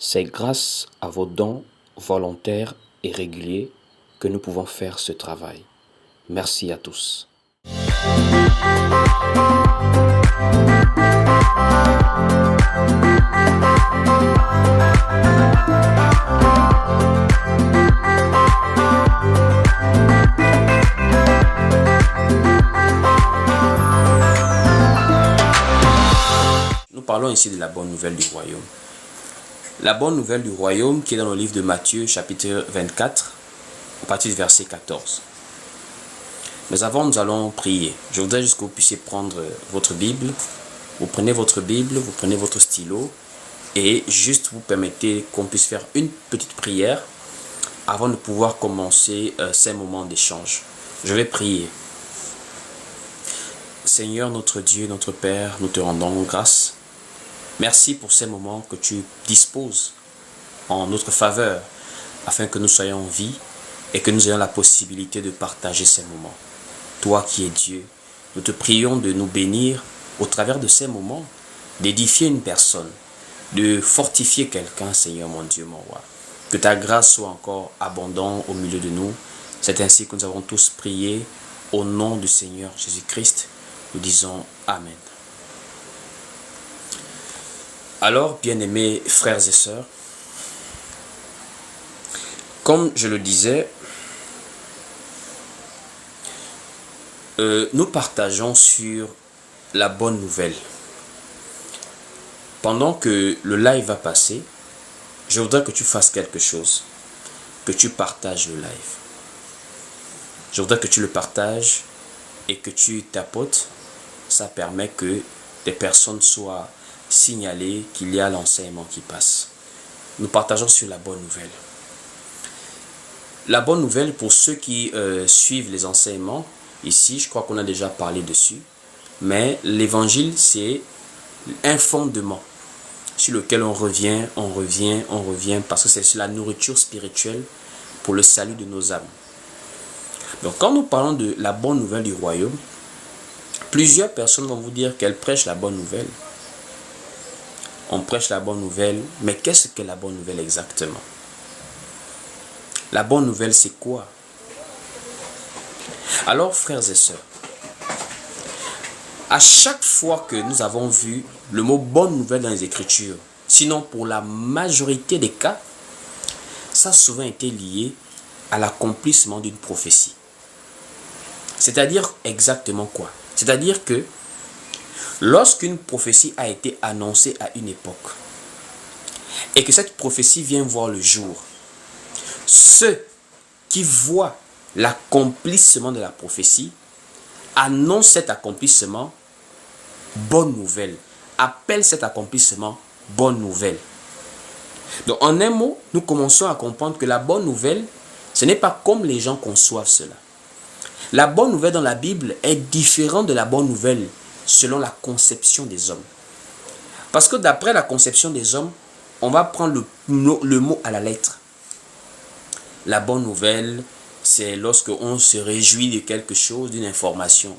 C'est grâce à vos dons volontaires et réguliers que nous pouvons faire ce travail. Merci à tous. Nous parlons ici de la bonne nouvelle du royaume. La bonne nouvelle du royaume qui est dans le livre de Matthieu, chapitre 24, à partir du verset 14. Mais avant, nous allons prier. Je voudrais juste que vous puissiez prendre votre Bible. Vous prenez votre Bible, vous prenez votre stylo et juste vous permettez qu'on puisse faire une petite prière avant de pouvoir commencer ces moments d'échange. Je vais prier. Seigneur, notre Dieu, notre Père, nous te rendons grâce. Merci pour ces moments que tu disposes en notre faveur afin que nous soyons en vie et que nous ayons la possibilité de partager ces moments. Toi qui es Dieu, nous te prions de nous bénir au travers de ces moments, d'édifier une personne, de fortifier quelqu'un, Seigneur mon Dieu, mon roi. Que ta grâce soit encore abondante au milieu de nous. C'est ainsi que nous avons tous prié au nom du Seigneur Jésus-Christ. Nous disons Amen. Alors, bien-aimés frères et sœurs, comme je le disais, nous partageons sur la bonne nouvelle. Pendant que le live va passer, je voudrais que tu fasses quelque chose, que tu partages le live. Je voudrais que tu le partages et que tu tapotes. Ça permet que des personnes soient signalées qu'il y a l'enseignement qui passe. Nous partageons sur la bonne nouvelle. La bonne nouvelle pour ceux qui suivent les enseignements, ici je crois qu'on a déjà parlé dessus, mais l'évangile c'est un fondement sur lequel on revient, parce que c'est la nourriture spirituelle pour le salut de nos âmes. Donc quand nous parlons de la bonne nouvelle du royaume, plusieurs personnes vont vous dire qu'elles prêchent la bonne nouvelle. On prêche la bonne nouvelle, mais qu'est-ce que la bonne nouvelle exactement? La bonne nouvelle, c'est quoi? Alors, frères et sœurs, à chaque fois que nous avons vu le mot bonne nouvelle dans les Écritures, sinon pour la majorité des cas, ça a souvent été lié à l'accomplissement d'une prophétie. C'est-à-dire exactement quoi? C'est-à-dire que lorsqu'une prophétie a été annoncée à une époque et que cette prophétie vient voir le jour, ceux qui voient l'accomplissement de la prophétie annoncent cet accomplissement bonne nouvelle, appellent cet accomplissement bonne nouvelle. Donc en un mot, nous commençons à comprendre que la bonne nouvelle, ce n'est pas comme les gens conçoivent cela. La bonne nouvelle dans la Bible est différente de la bonne nouvelle selon la conception des hommes. Parce que d'après la conception des hommes, on va prendre le mot à la lettre. La bonne nouvelle, c'est lorsque on se réjouit de quelque chose, d'une information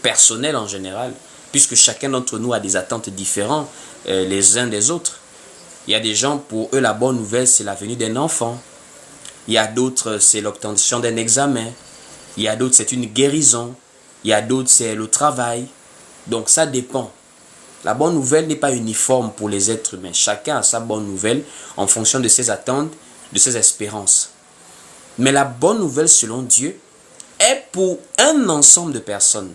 personnelle en général, puisque chacun d'entre nous a des attentes différentes les uns des autres. Il y a des gens, pour eux, la bonne nouvelle, c'est la venue d'un enfant. Il y a d'autres, c'est l'obtention d'un examen. Il y a d'autres, c'est une guérison. Il y a d'autres, c'est le travail. Donc ça dépend. La bonne nouvelle n'est pas uniforme pour les êtres humains. Chacun a sa bonne nouvelle en fonction de ses attentes, de ses espérances. Mais la bonne nouvelle selon Dieu est pour un ensemble de personnes,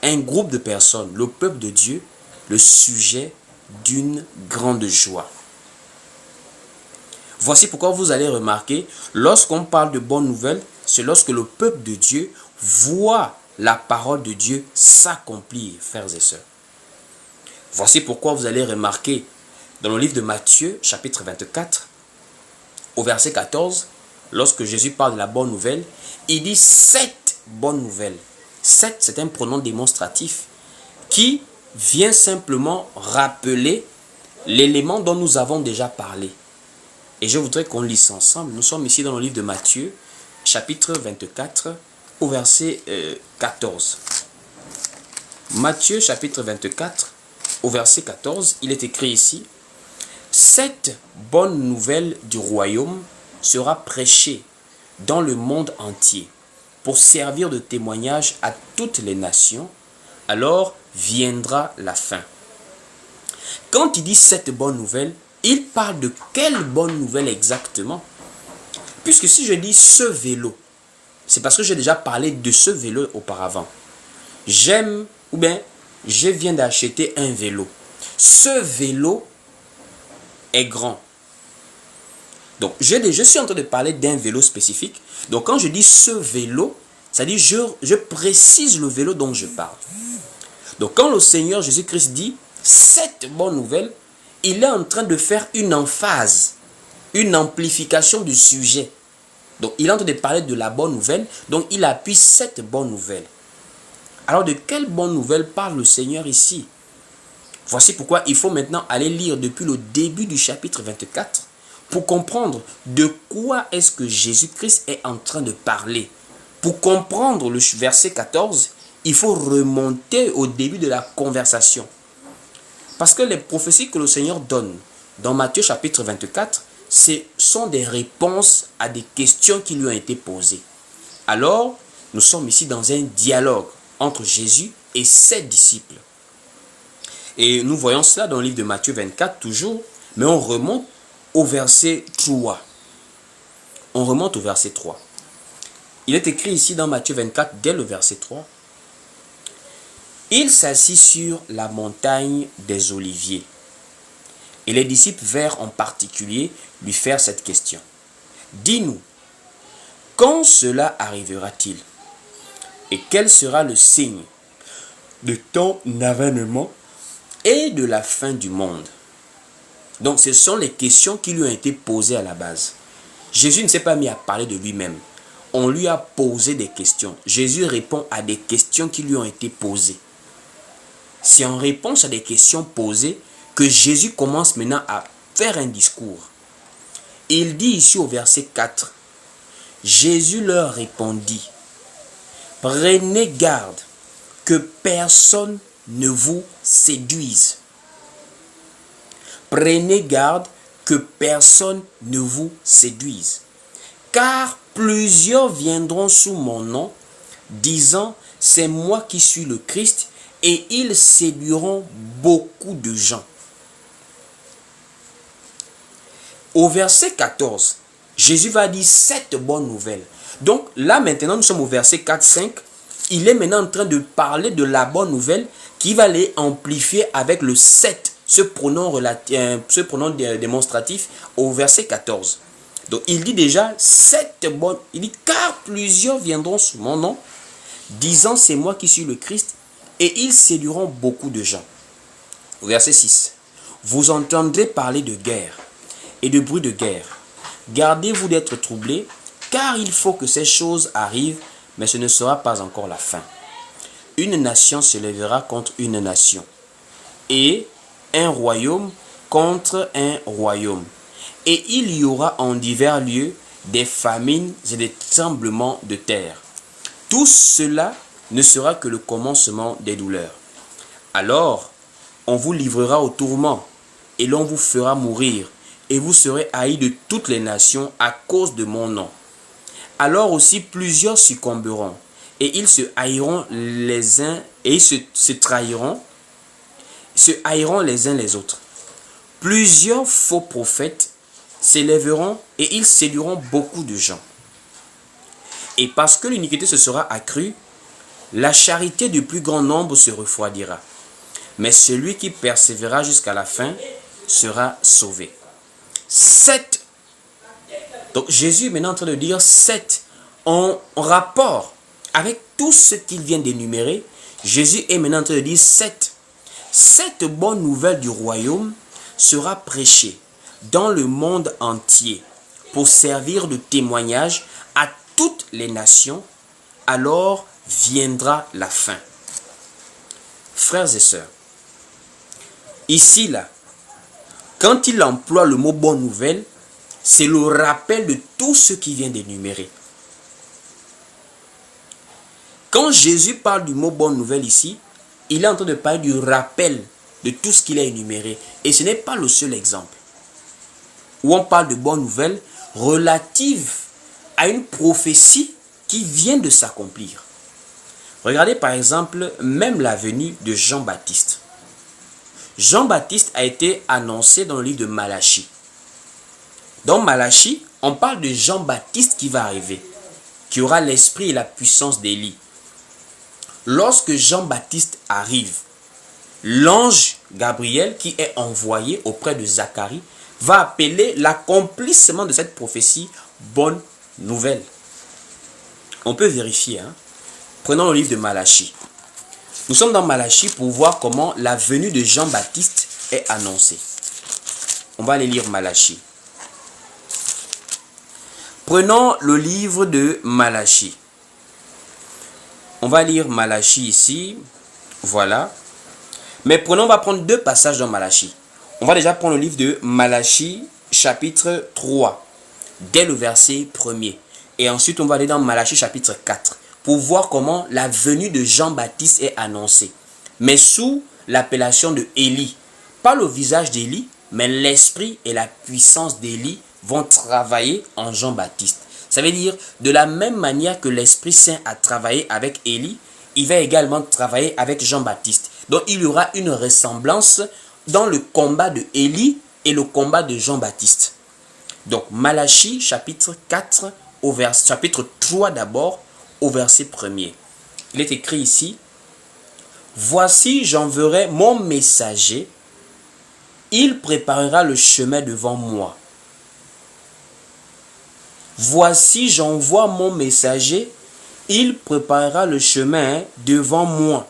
un groupe de personnes, le peuple de Dieu, le sujet d'une grande joie. Voici pourquoi vous allez remarquer, lorsqu'on parle de bonne nouvelle, c'est lorsque le peuple de Dieu voit la parole de Dieu s'accomplir, frères et sœurs. Voici pourquoi vous allez remarquer dans le livre de Matthieu, chapitre 24, au verset 14, lorsque Jésus parle de la bonne nouvelle, il dit cette bonne nouvelle. Cette, c'est un pronom démonstratif qui vient simplement rappeler l'élément dont nous avons déjà parlé. Et je voudrais qu'on lise ensemble. Nous sommes ici dans le livre de Matthieu, chapitre 24, au verset 14. Matthieu, chapitre 24, au verset 14, il est écrit ici: Cette bonne nouvelle du royaume sera prêchée dans le monde entier pour servir de témoignage à toutes les nations, alors viendra la fin. Quand il dit cette bonne nouvelle, il parle de quelle bonne nouvelle exactement? Puisque si je dis ce vélo, c'est parce que j'ai déjà parlé de ce vélo auparavant. J'aime ou bien je viens d'acheter un vélo. Ce vélo est grand. Donc, je suis en train de parler d'un vélo spécifique. Donc, quand je dis ce vélo, ça dit je précise le vélo dont je parle. Donc, quand le Seigneur Jésus-Christ dit cette bonne nouvelle, il est en train de faire une emphase, une amplification du sujet. Donc, il est en train de parler de la bonne nouvelle, donc il appuie cette bonne nouvelle. Alors, de quelle bonne nouvelle parle le Seigneur ici? Voici pourquoi il faut maintenant aller lire depuis le début du chapitre 24 pour comprendre de quoi est-ce que Jésus-Christ est en train de parler. Pour comprendre le verset 14, il faut remonter au début de la conversation. Parce que les prophéties que le Seigneur donne dans Matthieu chapitre 24, ce sont des réponses à des questions qui lui ont été posées. Alors, nous sommes ici dans un dialogue entre Jésus et ses disciples. Et nous voyons cela dans le livre de Matthieu 24 toujours, mais on remonte au verset 3. On remonte au verset 3. Il est écrit ici dans Matthieu 24, dès le verset 3. Il s'assit sur la montagne des Oliviers. Et les disciples vinrent en particulier lui faire cette question. Dis-nous, quand cela arrivera-t-il? Et quel sera le signe de ton avènement et de la fin du monde? Donc, ce sont les questions qui lui ont été posées à la base. Jésus ne s'est pas mis à parler de lui-même. On lui a posé des questions. Jésus répond à des questions qui lui ont été posées. C'est en réponse à des questions posées que Jésus commence maintenant à faire un discours. Il dit ici au verset 4, Jésus leur répondit, prenez garde que personne ne vous séduise. Prenez garde que personne ne vous séduise. Car plusieurs viendront sous mon nom, disant, c'est moi qui suis le Christ, et ils séduiront beaucoup de gens. Au verset 14, Jésus va dire cette bonne nouvelle. Donc là maintenant, nous sommes au verset 4-5. Il est maintenant en train de parler de la bonne nouvelle qui va les amplifier avec le 7, ce pronom démonstratif au verset 14. Donc il dit déjà cette bonne, il dit car plusieurs viendront sous mon nom, disant c'est moi qui suis le Christ, et ils séduiront beaucoup de gens. Au verset 6, vous entendrez parler de guerre et de bruit de guerre. Gardez-vous d'être troublés, car il faut que ces choses arrivent, mais ce ne sera pas encore la fin. Une nation se lèvera contre une nation, et un royaume contre un royaume. Et il y aura en divers lieux des famines et des tremblements de terre. Tout cela ne sera que le commencement des douleurs. Alors, on vous livrera au tourment, et l'on vous fera mourir, et vous serez haïs de toutes les nations à cause de mon nom. Alors aussi plusieurs succomberont, et ils se haïront les uns, et ils se trahiront, se haïront les uns les autres. Plusieurs faux prophètes s'élèveront, et ils séduiront beaucoup de gens. Et parce que l'iniquité se sera accrue, la charité du plus grand nombre se refroidira. Mais celui qui persévérera jusqu'à la fin sera sauvé. 7. Donc Jésus est maintenant en train de dire 7 en rapport avec tout ce qu'il vient d'énumérer. Jésus est maintenant en train de dire 7. Cette bonne nouvelle du royaume sera prêchée dans le monde entier pour servir de témoignage à toutes les nations. Alors viendra la fin. Frères et sœurs, ici là, quand il emploie le mot bonne nouvelle, c'est le rappel de tout ce qu'il vient d'énumérer. Quand Jésus parle du mot bonne nouvelle ici, il est en train de parler du rappel de tout ce qu'il a énuméré. Et ce n'est pas le seul exemple. où on parle de bonnes nouvelles relatives à une prophétie qui vient de s'accomplir. Regardez par exemple même la venue de Jean-Baptiste. Jean-Baptiste a été annoncé dans le livre de Malachie. Dans Malachie, on parle de Jean-Baptiste qui va arriver, qui aura l'esprit et la puissance d'Élie. Lorsque Jean-Baptiste arrive, l'ange Gabriel qui est envoyé auprès de Zacharie va appeler l'accomplissement de cette prophétie bonne nouvelle. On peut vérifier. Prenons le livre de Malachie. Nous sommes dans Malachie pour voir comment la venue de Jean-Baptiste est annoncée. On va aller lire Malachie. Prenons le livre de Malachie. On va lire Malachie ici. Voilà. Mais on va prendre deux passages dans Malachie. On va déjà prendre le livre de Malachie, chapitre 3, dès le verset 1er. Et ensuite, on va aller dans Malachie, chapitre 4, pour voir comment la venue de Jean-Baptiste est annoncée. Mais sous l'appellation de Élie. Pas le visage d'Élie, mais l'esprit et la puissance d'Élie vont travailler en Jean-Baptiste. Ça veut dire, de la même manière que l'Esprit Saint a travaillé avec Élie, il va également travailler avec Jean-Baptiste. Donc, il y aura une ressemblance dans le combat de Élie et le combat de Jean-Baptiste. Donc, Malachie, chapitre 4, chapitre 3 d'abord, au verset 1er. Il est écrit ici, « Voici, j'enverrai mon messager, il préparera le chemin devant moi. Voici, j'envoie mon messager, il préparera le chemin devant moi. »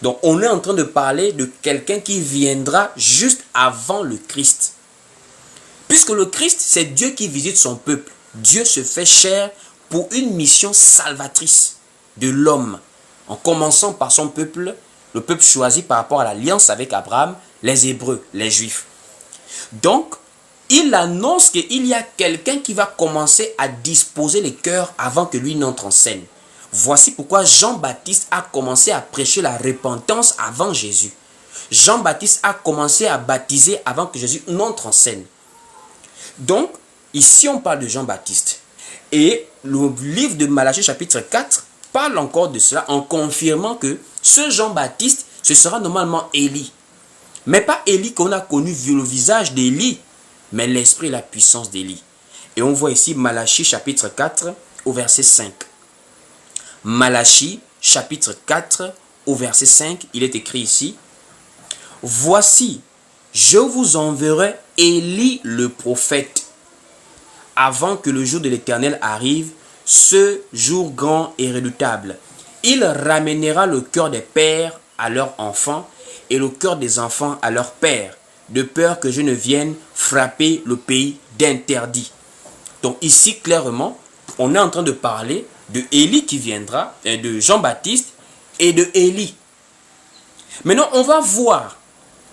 Donc, on est en train de parler de quelqu'un qui viendra juste avant le Christ. Puisque le Christ, c'est Dieu qui visite son peuple. Dieu se fait chair pour une mission salvatrice de l'homme. En commençant par son peuple, le peuple choisi par rapport à l'alliance avec Abraham, les Hébreux, les Juifs. Donc, il annonce qu'il y a quelqu'un qui va commencer à disposer les cœurs avant que lui n'entre en scène. Voici pourquoi Jean-Baptiste a commencé à prêcher la repentance avant Jésus. Jean-Baptiste a commencé à baptiser avant que Jésus n'entre en scène. Donc, ici on parle de Jean-Baptiste. Et le livre de Malachie chapitre 4 parle encore de cela en confirmant que ce Jean-Baptiste, ce sera normalement Élie. Mais pas Élie qu'on a connu vu le visage d'Élie, mais l'esprit et la puissance d'Élie. Et on voit ici Malachie chapitre 4 au verset 5. Malachie chapitre 4 au verset 5, il est écrit ici, « Voici, je vous enverrai Élie le prophète, avant que le jour de l'Éternel arrive, ce jour grand et redoutable. Il ramènera le cœur des pères à leurs enfants et le cœur des enfants à leurs pères, de peur que je ne vienne frapper le pays d'interdit. » Donc ici, clairement, on est en train de parler de Élie qui viendra, de Jean-Baptiste et de Élie. Maintenant, on va voir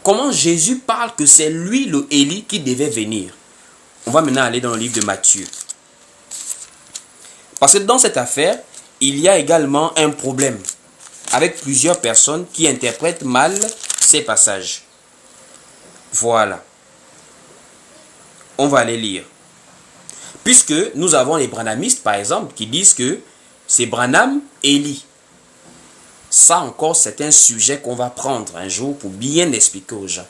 comment Jésus parle que c'est lui le Élie qui devait venir. On va maintenant aller dans le livre de Matthieu. Parce que dans cette affaire, il y a également un problème avec plusieurs personnes qui interprètent mal ces passages. Voilà. On va aller lire. Puisque nous avons les branhamistes, par exemple, qui disent que c'est Branham Élie. Ça encore, c'est un sujet qu'on va prendre un jour pour bien expliquer aux gens.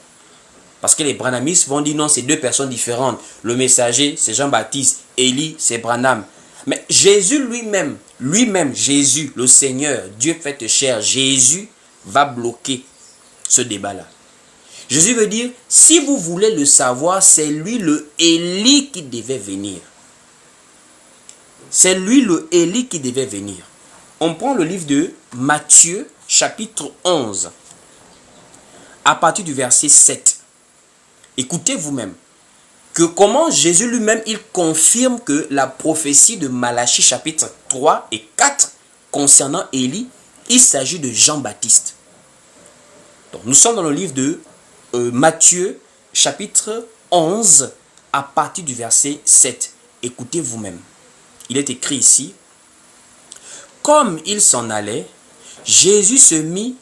Parce que les branhamistes vont dire non, c'est deux personnes différentes. Le messager, c'est Jean-Baptiste. Élie, c'est Branham. Mais Jésus lui-même, Jésus, le Seigneur, Dieu fait chair, Jésus va bloquer ce débat-là. Jésus veut dire, si vous voulez le savoir, c'est lui le Élie qui devait venir. C'est lui le Élie qui devait venir. On prend le livre de Matthieu, chapitre 11, à partir du verset 7. Écoutez vous-même que comment Jésus lui-même, il confirme que la prophétie de Malachie, chapitre 3 et 4, concernant Élie, il s'agit de Jean-Baptiste. Donc, nous sommes dans le livre de Matthieu, chapitre 11, à partir du verset 7. Écoutez vous-même. Il est écrit ici, « Comme il s'en allait, Jésus se mit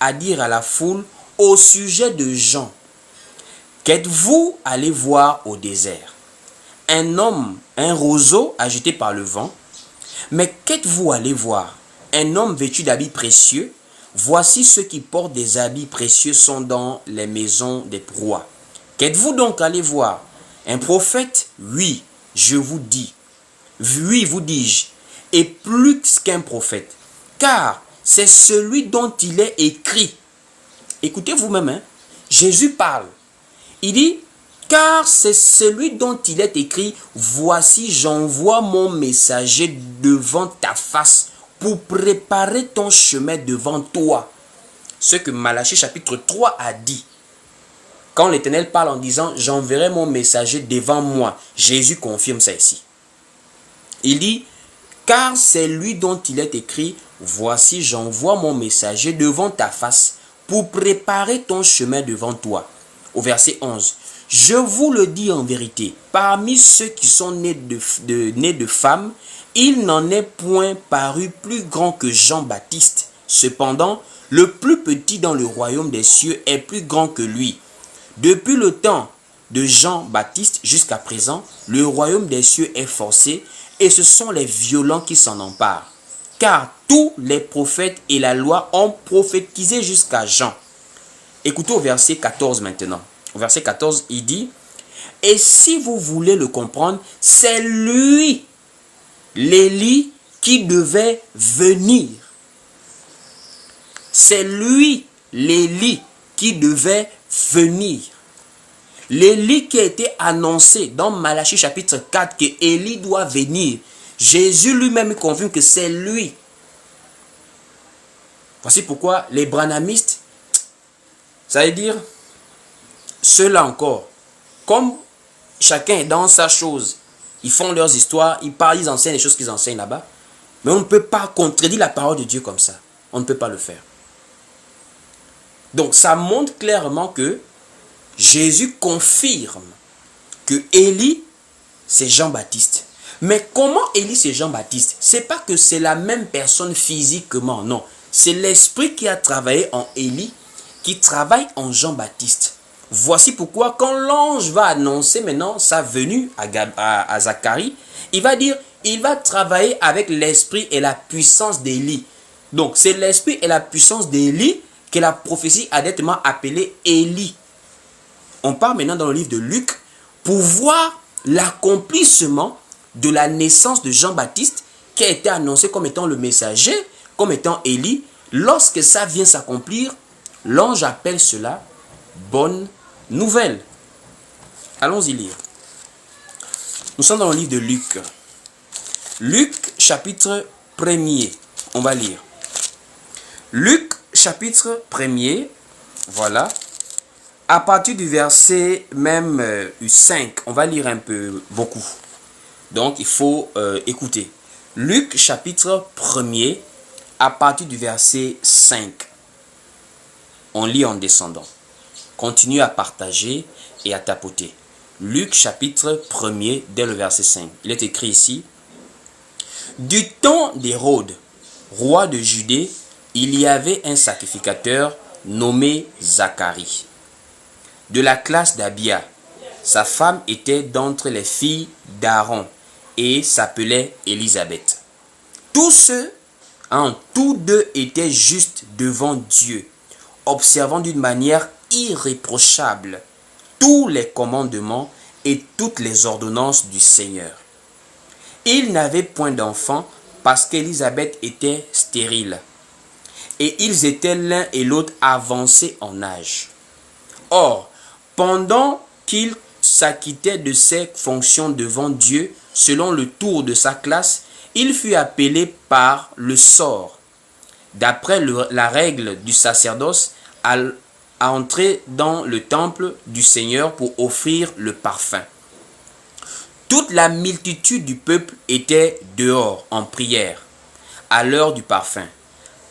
à dire à la foule au sujet de Jean, Qu'êtes-vous allé voir au désert? Un homme, un roseau agité par le vent. Mais qu'êtes-vous allé voir? Un homme vêtu d'habits précieux. Voici ceux qui portent des habits précieux sont dans les maisons des rois. Qu'êtes-vous donc allé voir? Un prophète? Oui, je vous dis. Oui, vous dis-je. Et plus qu'un prophète. Car c'est celui dont il est écrit. Écoutez vous-même, hein? Jésus parle. Il dit, car c'est celui dont il est écrit, voici j'envoie mon messager devant ta face pour préparer ton chemin devant toi. Ce que Malachie chapitre 3 a dit. Quand l'Éternel parle en disant, j'enverrai mon messager devant moi, Jésus confirme ça ici. Il dit, car c'est lui dont il est écrit, voici j'envoie mon messager devant ta face pour préparer ton chemin devant toi. Au verset 11, je vous le dis en vérité, parmi ceux qui sont nés de femmes, il n'en est point paru plus grand que Jean-Baptiste. Cependant, le plus petit dans le royaume des cieux est plus grand que lui. Depuis le temps de Jean-Baptiste jusqu'à présent, le royaume des cieux est forcé et ce sont les violents qui s'en emparent. Car tous les prophètes et la loi ont prophétisé jusqu'à Jean. Écoutez au verset 14 maintenant. Au verset 14, il dit, et si vous voulez le comprendre, c'est lui, l'Élie, qui devait venir. C'est lui, l'Élie, qui devait venir. L'Élie qui a été annoncé dans Malachie chapitre 4 que Élie doit venir. Jésus lui-même confirme que c'est lui. Voici pourquoi les branhamistes, ça veut dire, ceux-là encore, comme chacun est dans sa chose, ils font leurs histoires, ils parlent, ils enseignent les choses qu'ils enseignent là-bas, mais on ne peut pas contredire la parole de Dieu comme ça. On ne peut pas le faire. Donc ça montre clairement que Jésus confirme que Élie, c'est Jean-Baptiste. Mais comment Élie, c'est Jean-Baptiste? C'est pas que c'est la même personne physiquement, non. C'est l'esprit qui a travaillé en Élie, qui travaille en Jean-Baptiste. Voici pourquoi quand l'ange va annoncer maintenant sa venue à Zacharie, il va dire, il va travailler avec l'esprit et la puissance d'Élie. Donc c'est l'esprit et la puissance d'Élie que la prophétie a nettement appelé Élie. On part maintenant dans le livre de Luc pour voir l'accomplissement de la naissance de Jean-Baptiste qui a été annoncé comme étant le messager, comme étant Élie. Lorsque ça vient s'accomplir, l'ange appelle cela bonne nouvelle. Allons-y lire. Nous sommes dans le livre de Luc. Luc chapitre 1er. On va lire. Luc chapitre 1er. Voilà. À partir du verset même 5, on va lire un peu, beaucoup. Donc, il faut écouter. Luc chapitre 1er, à partir du verset 5. On lit en descendant. Continue à partager et à tapoter. Luc chapitre 1er, dès le verset 5. Il est écrit ici. Du temps d'Hérode, roi de Judée, il y avait un sacrificateur nommé Zacharie, de la classe d'Abia. Sa femme était d'entre les filles d'Aaron et s'appelait Élisabeth. Tous deux étaient justes devant Dieu, observant d'une manière irréprochable tous les commandements et toutes les ordonnances du Seigneur. Ils n'avaient point d'enfants parce qu'Élisabeth était stérile, et ils étaient l'un et l'autre avancés en âge. Or, pendant qu'il s'acquittait de ses fonctions devant Dieu, selon le tour de sa classe, il fut appelé par le sort, d'après la règle du sacerdoce, à entrer dans le temple du Seigneur pour offrir le parfum. Toute la multitude du peuple était dehors en prière, à l'heure du parfum.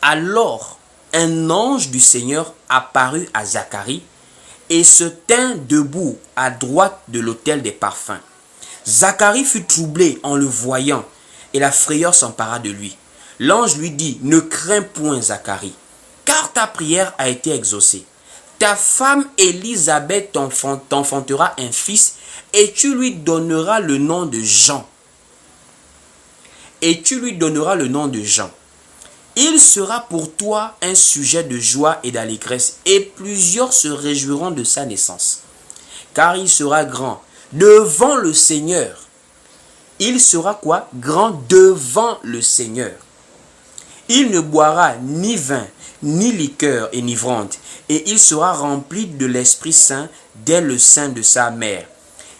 Alors, un ange du Seigneur apparut à Zacharie et se tint debout à droite de l'autel des parfums. Zacharie fut troublé en le voyant, et la frayeur s'empara de lui. L'ange lui dit, ne crains point Zacharie, car ta prière a été exaucée. ta femme Élisabeth t'enfantera un fils et tu lui donneras le nom de Jean. Et tu lui donneras le nom de Jean. Il sera pour toi un sujet de joie et d'allégresse, et plusieurs se réjouiront de sa naissance. Car il sera grand devant le Seigneur. Il sera quoi? Grand devant le Seigneur. Il ne boira ni vin, ni liqueur enivrante, et il sera rempli de l'Esprit Saint dès le sein de sa mère.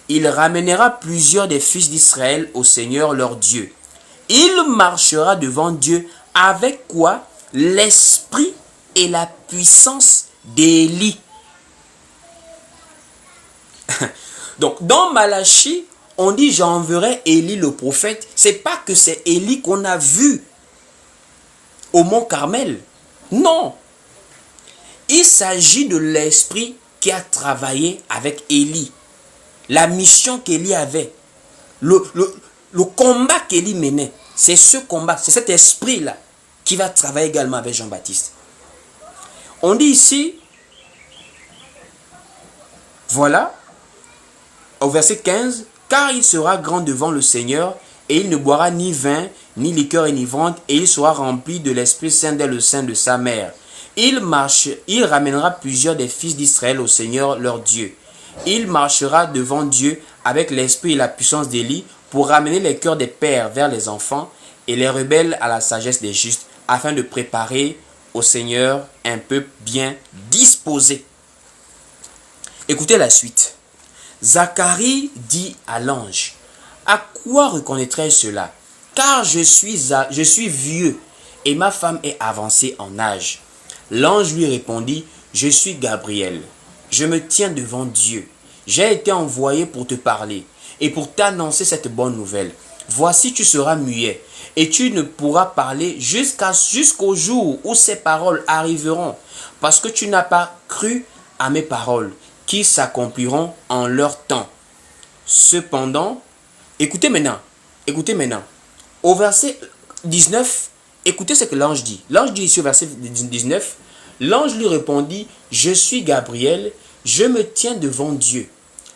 Il ramènera plusieurs des fils d'Israël au Seigneur leur Dieu. Il marchera devant Dieu avec quoi? L'esprit et la puissance d'Élie. Donc, dans Malachie, on dit j'enverrai Élie le prophète. C'est pas que c'est Élie qu'on a vu au mont Carmel. Non. Il s'agit de l'esprit qui a travaillé avec Élie. La mission qu'Élie avait. Le combat qu'Élie menait. C'est ce combat, c'est cet esprit-là qui va travailler également avec Jean-Baptiste. On dit ici, voilà, au verset 15, « Car il sera grand devant le Seigneur, et il ne boira ni vin, ni liqueur enivrante, et il sera rempli de l'Esprit Saint dès le sein de sa mère. Il ramènera plusieurs des fils d'Israël au Seigneur leur Dieu. Il marchera devant Dieu avec l'esprit et la puissance d'Élie pour ramener les cœurs des pères vers les enfants et les rebelles à la sagesse des justes, afin de préparer au Seigneur un peuple bien disposé. » Écoutez la suite. Zacharie dit à l'ange, « À quoi reconnaîtrai-je cela? Car je suis vieux et ma femme est avancée en âge. » L'ange lui répondit, « Je suis Gabriel. Je me tiens devant Dieu. J'ai été envoyé pour te parler et pour t'annoncer cette bonne nouvelle. Voici, tu seras muet et tu ne pourras parler jusqu'au jour où ces paroles arriveront, parce que tu n'as pas cru à mes paroles, qui s'accompliront en leur temps. Cependant, écoutez maintenant, au verset 19, écoutez ce que l'ange dit. L'ange dit ici au verset 19, l'ange lui répondit, « Je suis Gabriel, je me tiens devant Dieu.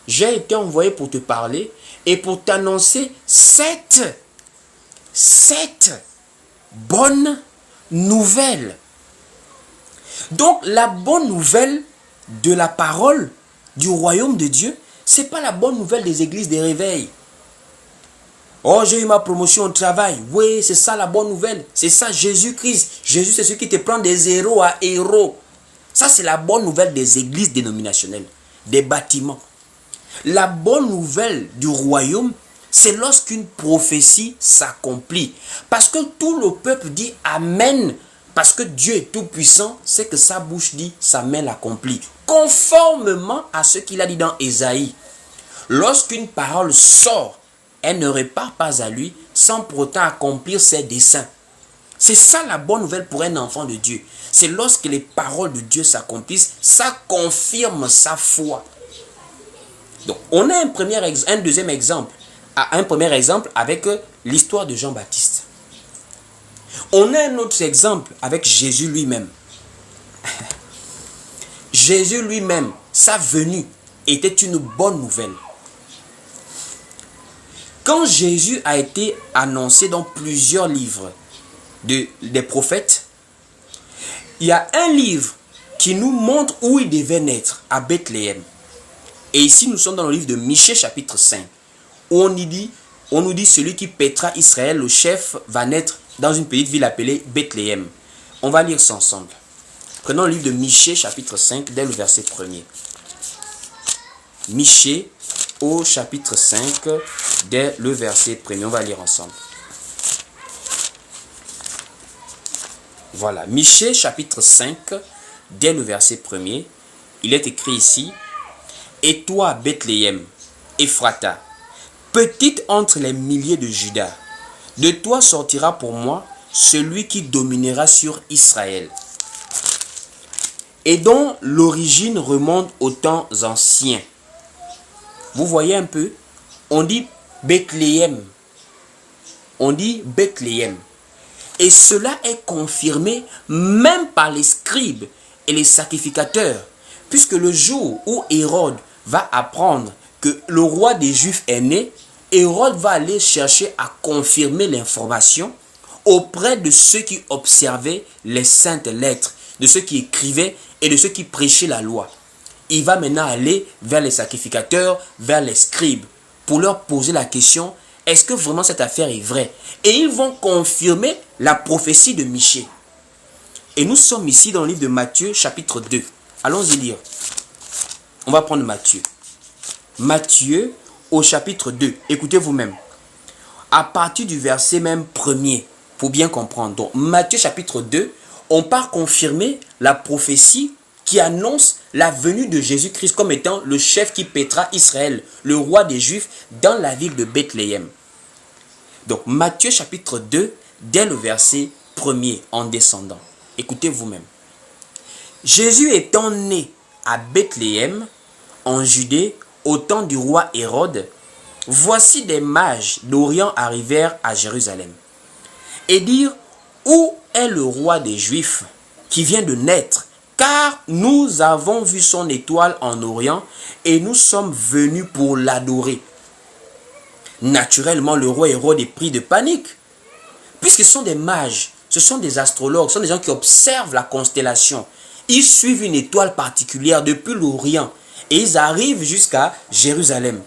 J'ai été envoyé pour te parler et pour t'annoncer cette bonne nouvelle. » Donc la bonne nouvelle de la parole du royaume de Dieu, ce n'est pas la bonne nouvelle des églises des réveils. Oh, j'ai eu ma promotion au travail. Oui, c'est ça la bonne nouvelle. C'est ça Jésus-Christ. Jésus, c'est celui qui te prend des héros à héros. Ça, c'est la bonne nouvelle des églises dénominationnelles, des bâtiments. La bonne nouvelle du royaume, c'est lorsqu'une prophétie s'accomplit. Parce que tout le peuple dit Amen. Parce que Dieu est tout puissant, c'est que sa bouche dit, sa main l'accomplit. Conformément à ce qu'il a dit dans Ésaïe. Lorsqu'une parole sort, elle ne repart pas à lui sans pour autant accomplir ses desseins. C'est ça la bonne nouvelle pour un enfant de Dieu. C'est lorsque les paroles de Dieu s'accomplissent, ça confirme sa foi. Donc, on a un deuxième exemple. Un premier exemple avec l'histoire de Jean-Baptiste. On a un autre exemple avec Jésus lui-même. Jésus lui-même, sa venue était une bonne nouvelle. Quand Jésus a été annoncé dans plusieurs livres des prophètes, il y a un livre qui nous montre où il devait naître, à Bethléem. Et ici, nous sommes dans le livre de Michée, chapitre 5, où on nous dit celui qui paîtra Israël, le chef, va naître dans une petite ville appelée Bethléem. On va lire ça ensemble. Prenons le livre de Michée, chapitre 5, dès le verset 1er. Michée, au chapitre 5, dès le verset 1er. On va lire ensemble. Voilà, Michée, chapitre 5, dès le verset 1er. Il est écrit ici, « Et toi, Bethléem, Ephrata, petite entre les milliers de Juda, de toi sortira pour moi celui qui dominera sur Israël, et dont l'origine remonte aux temps anciens. » Vous voyez un peu, on dit Bethléem. On dit Bethléem. Et cela est confirmé même par les scribes et les sacrificateurs. Puisque le jour où Hérode va apprendre que le roi des Juifs est né, Hérode va aller chercher à confirmer l'information auprès de ceux qui observaient les saintes lettres, de ceux qui écrivaient et de ceux qui prêchaient la loi. Il va maintenant aller vers les sacrificateurs, vers les scribes, pour leur poser la question, est-ce que vraiment cette affaire est vraie? Et ils vont confirmer la prophétie de Michée. Et nous sommes ici dans le livre de Matthieu, chapitre 2. Allons-y lire. On va prendre Matthieu. Matthieu au chapitre 2. Écoutez vous-même. À partir du verset même premier, pour bien comprendre. Donc, Matthieu chapitre 2, on part confirmer la prophétie qui annonce la venue de Jésus-Christ comme étant le chef qui paîtra Israël, le roi des Juifs, dans la ville de Bethléem. Donc, Matthieu chapitre 2, dès le verset premier, en descendant. Écoutez vous-même. Jésus étant né à Bethléem, en Judée, au temps du roi Hérode, voici des mages d'Orient arrivèrent à Jérusalem et dirent, où est le roi des Juifs qui vient de naître? Car nous avons vu son étoile en Orient et nous sommes venus pour l'adorer. Naturellement, le roi Hérode est pris de panique, puisque ce sont des mages, ce sont des astrologues, ce sont des gens qui observent la constellation. Ils suivent une étoile particulière depuis l'Orient et ils arrivent jusqu'à Jérusalem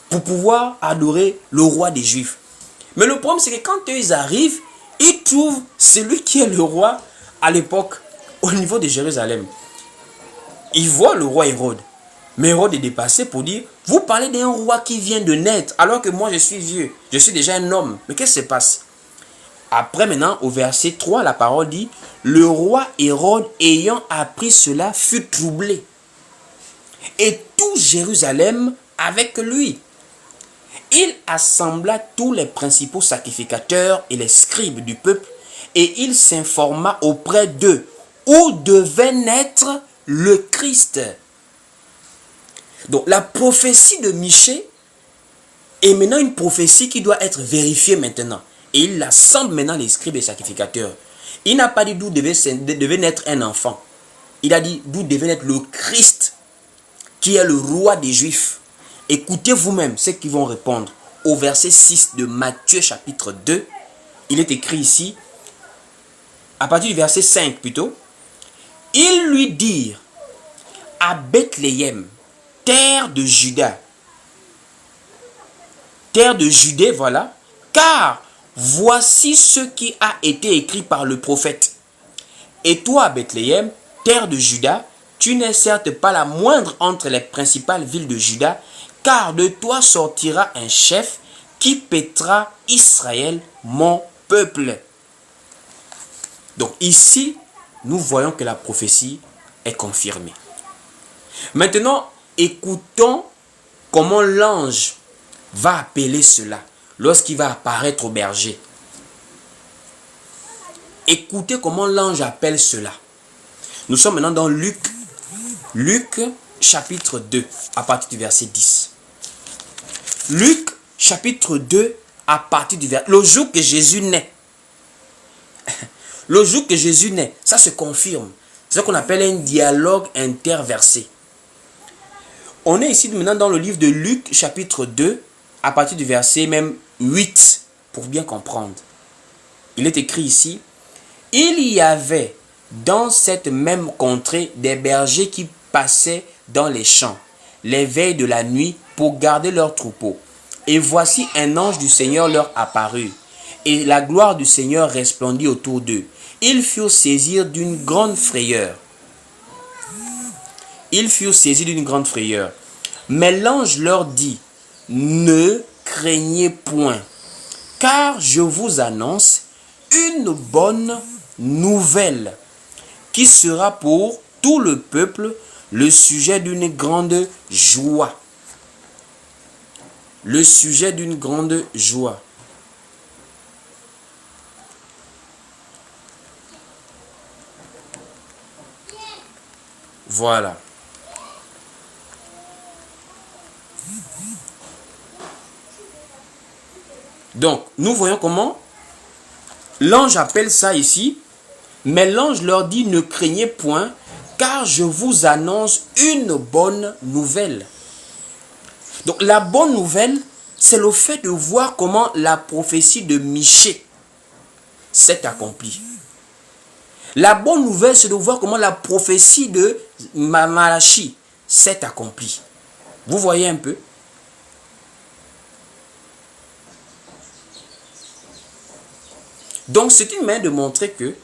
pour pouvoir adorer le roi des Juifs. Mais le problème, c'est que quand ils arrivent, ils trouvent celui qui est le roi à l'époque au niveau de Jérusalem. Ils voient le roi Hérode. Mais Hérode est dépassé pour dire, vous parlez d'un roi qui vient de naître, alors que moi je suis vieux, je suis déjà un homme. Mais qu'est-ce qui se passe? Après maintenant, au verset 3, la parole dit, le roi Hérode ayant appris cela fut troublé. Et tout Jérusalem avec lui. Il assembla tous les principaux sacrificateurs et les scribes du peuple et il s'informa auprès d'eux où devait naître le Christ. Donc la prophétie de Michée est maintenant une prophétie qui doit être vérifiée maintenant. Et il assemble maintenant les scribes et les sacrificateurs. Il n'a pas dit d'où devait naître un enfant. Il a dit d'où devait naître le Christ, qui est le roi des Juifs. Écoutez vous-même ce qu'ils vont répondre. Au verset 6 de Matthieu chapitre 2, il est écrit ici, à partir du verset 5 plutôt, ils lui dirent, à Bethléem, terre de Juda, terre de Judée, voilà, car voici ce qui a été écrit par le prophète. Et toi, Bethléem, terre de Juda, tu n'es certes pas la moindre entre les principales villes de Juda, car de toi sortira un chef qui paîtra Israël, mon peuple. Donc ici, nous voyons que la prophétie est confirmée. Maintenant, écoutons comment l'ange va appeler cela lorsqu'il va apparaître au berger. Écoutez comment l'ange appelle cela. Nous sommes maintenant dans Luc chapitre 2, à partir du verset 10. Luc chapitre 2, à partir du verset... Le jour que Jésus naît. Le jour que Jésus naît, ça se confirme. C'est ce qu'on appelle un dialogue interversé. On est ici maintenant dans le livre de Luc chapitre 2, à partir du verset même 8, pour bien comprendre. Il est écrit ici, il y avait dans cette même contrée des bergers qui passaient dans les champs, les veilles de la nuit, pour garder leurs troupeaux. Et voici un ange du Seigneur leur apparut, et la gloire du Seigneur resplendit autour d'eux. Ils furent saisis d'une grande frayeur. Mais l'ange leur dit, ne craignez point, car je vous annonce une bonne nouvelle qui sera pour tout le peuple le sujet d'une grande joie. Le sujet d'une grande joie. Voilà. Donc, nous voyons comment l'ange appelle ça ici, mais l'ange leur dit, ne craignez point, car je vous annonce une bonne nouvelle. Donc la bonne nouvelle, c'est le fait de voir comment la prophétie de Michée s'est accomplie. La bonne nouvelle, c'est de voir comment la prophétie de Malachie s'est accomplie. Vous voyez un peu? Donc c'est une manière de montrer que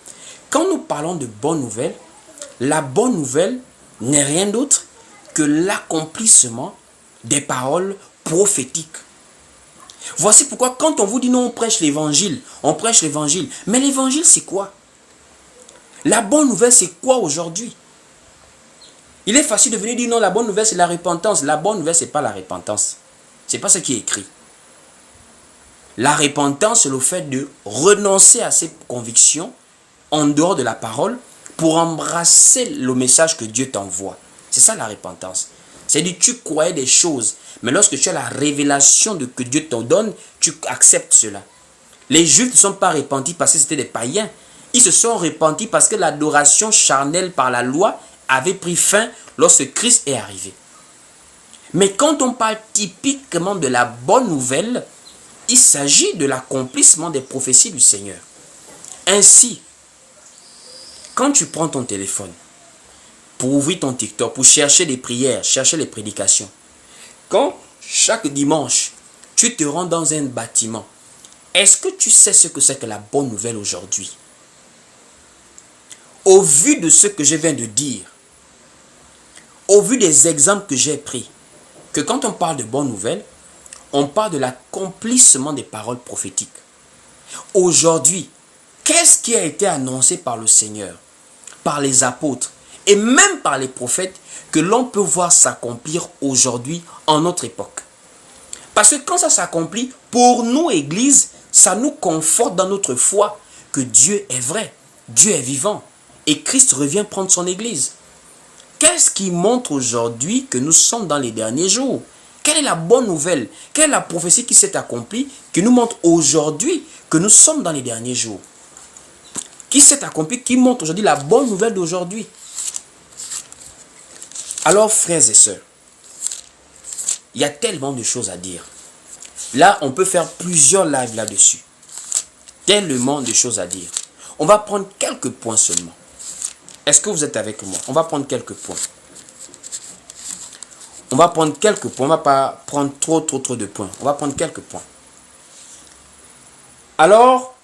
quand nous parlons de bonne nouvelle, la bonne nouvelle n'est rien d'autre que l'accomplissement des paroles prophétiques. Voici pourquoi quand on vous dit non, on prêche l'évangile. Mais l'évangile, c'est quoi? La bonne nouvelle, c'est quoi aujourd'hui? Il est facile de venir dire non, la bonne nouvelle, c'est la repentance. La bonne nouvelle, c'est pas la repentance. C'est pas ce qui est écrit. La repentance, c'est le fait de renoncer à ses convictions en dehors de la parole pour embrasser le message que Dieu t'envoie. C'est ça la repentance. C'est-à-dire tu croyais des choses, mais lorsque tu as la révélation de que Dieu te donne, tu acceptes cela. Les Juifs ne sont pas repentis parce que c'était des païens. Ils se sont repentis parce que l'adoration charnelle par la loi avait pris fin lorsque Christ est arrivé. Mais quand on parle typiquement de la bonne nouvelle, il s'agit de l'accomplissement des prophéties du Seigneur. Ainsi, quand tu prends ton téléphone pour ouvrir ton TikTok, pour chercher les prières, chercher les prédications, quand chaque dimanche, tu te rends dans un bâtiment, est-ce que tu sais ce que c'est que la bonne nouvelle aujourd'hui? Au vu de ce que je viens de dire, au vu des exemples que j'ai pris, que quand on parle de bonne nouvelle, on parle de l'accomplissement des paroles prophétiques. Aujourd'hui, qu'est-ce qui a été annoncé par le Seigneur, par les apôtres et même par les prophètes que l'on peut voir s'accomplir aujourd'hui en notre époque? Parce que quand ça s'accomplit, pour nous, Église, ça nous conforte dans notre foi que Dieu est vrai, Dieu est vivant et Christ revient prendre son Église. Qu'est-ce qui montre aujourd'hui que nous sommes dans les derniers jours? Quelle est la bonne nouvelle? Quelle est la prophétie qui s'est accomplie, qui nous montre aujourd'hui que nous sommes dans les derniers jours? Qui s'est accompli, qui montre aujourd'hui la bonne nouvelle d'aujourd'hui? Alors, frères et sœurs, il y a tellement de choses à dire. Là, on peut faire plusieurs lives là-dessus. Tellement de choses à dire. On va prendre quelques points seulement. Est-ce que vous êtes avec moi? On va prendre quelques points. On va prendre quelques points. On ne va pas prendre trop de points. On va prendre quelques points. Alors,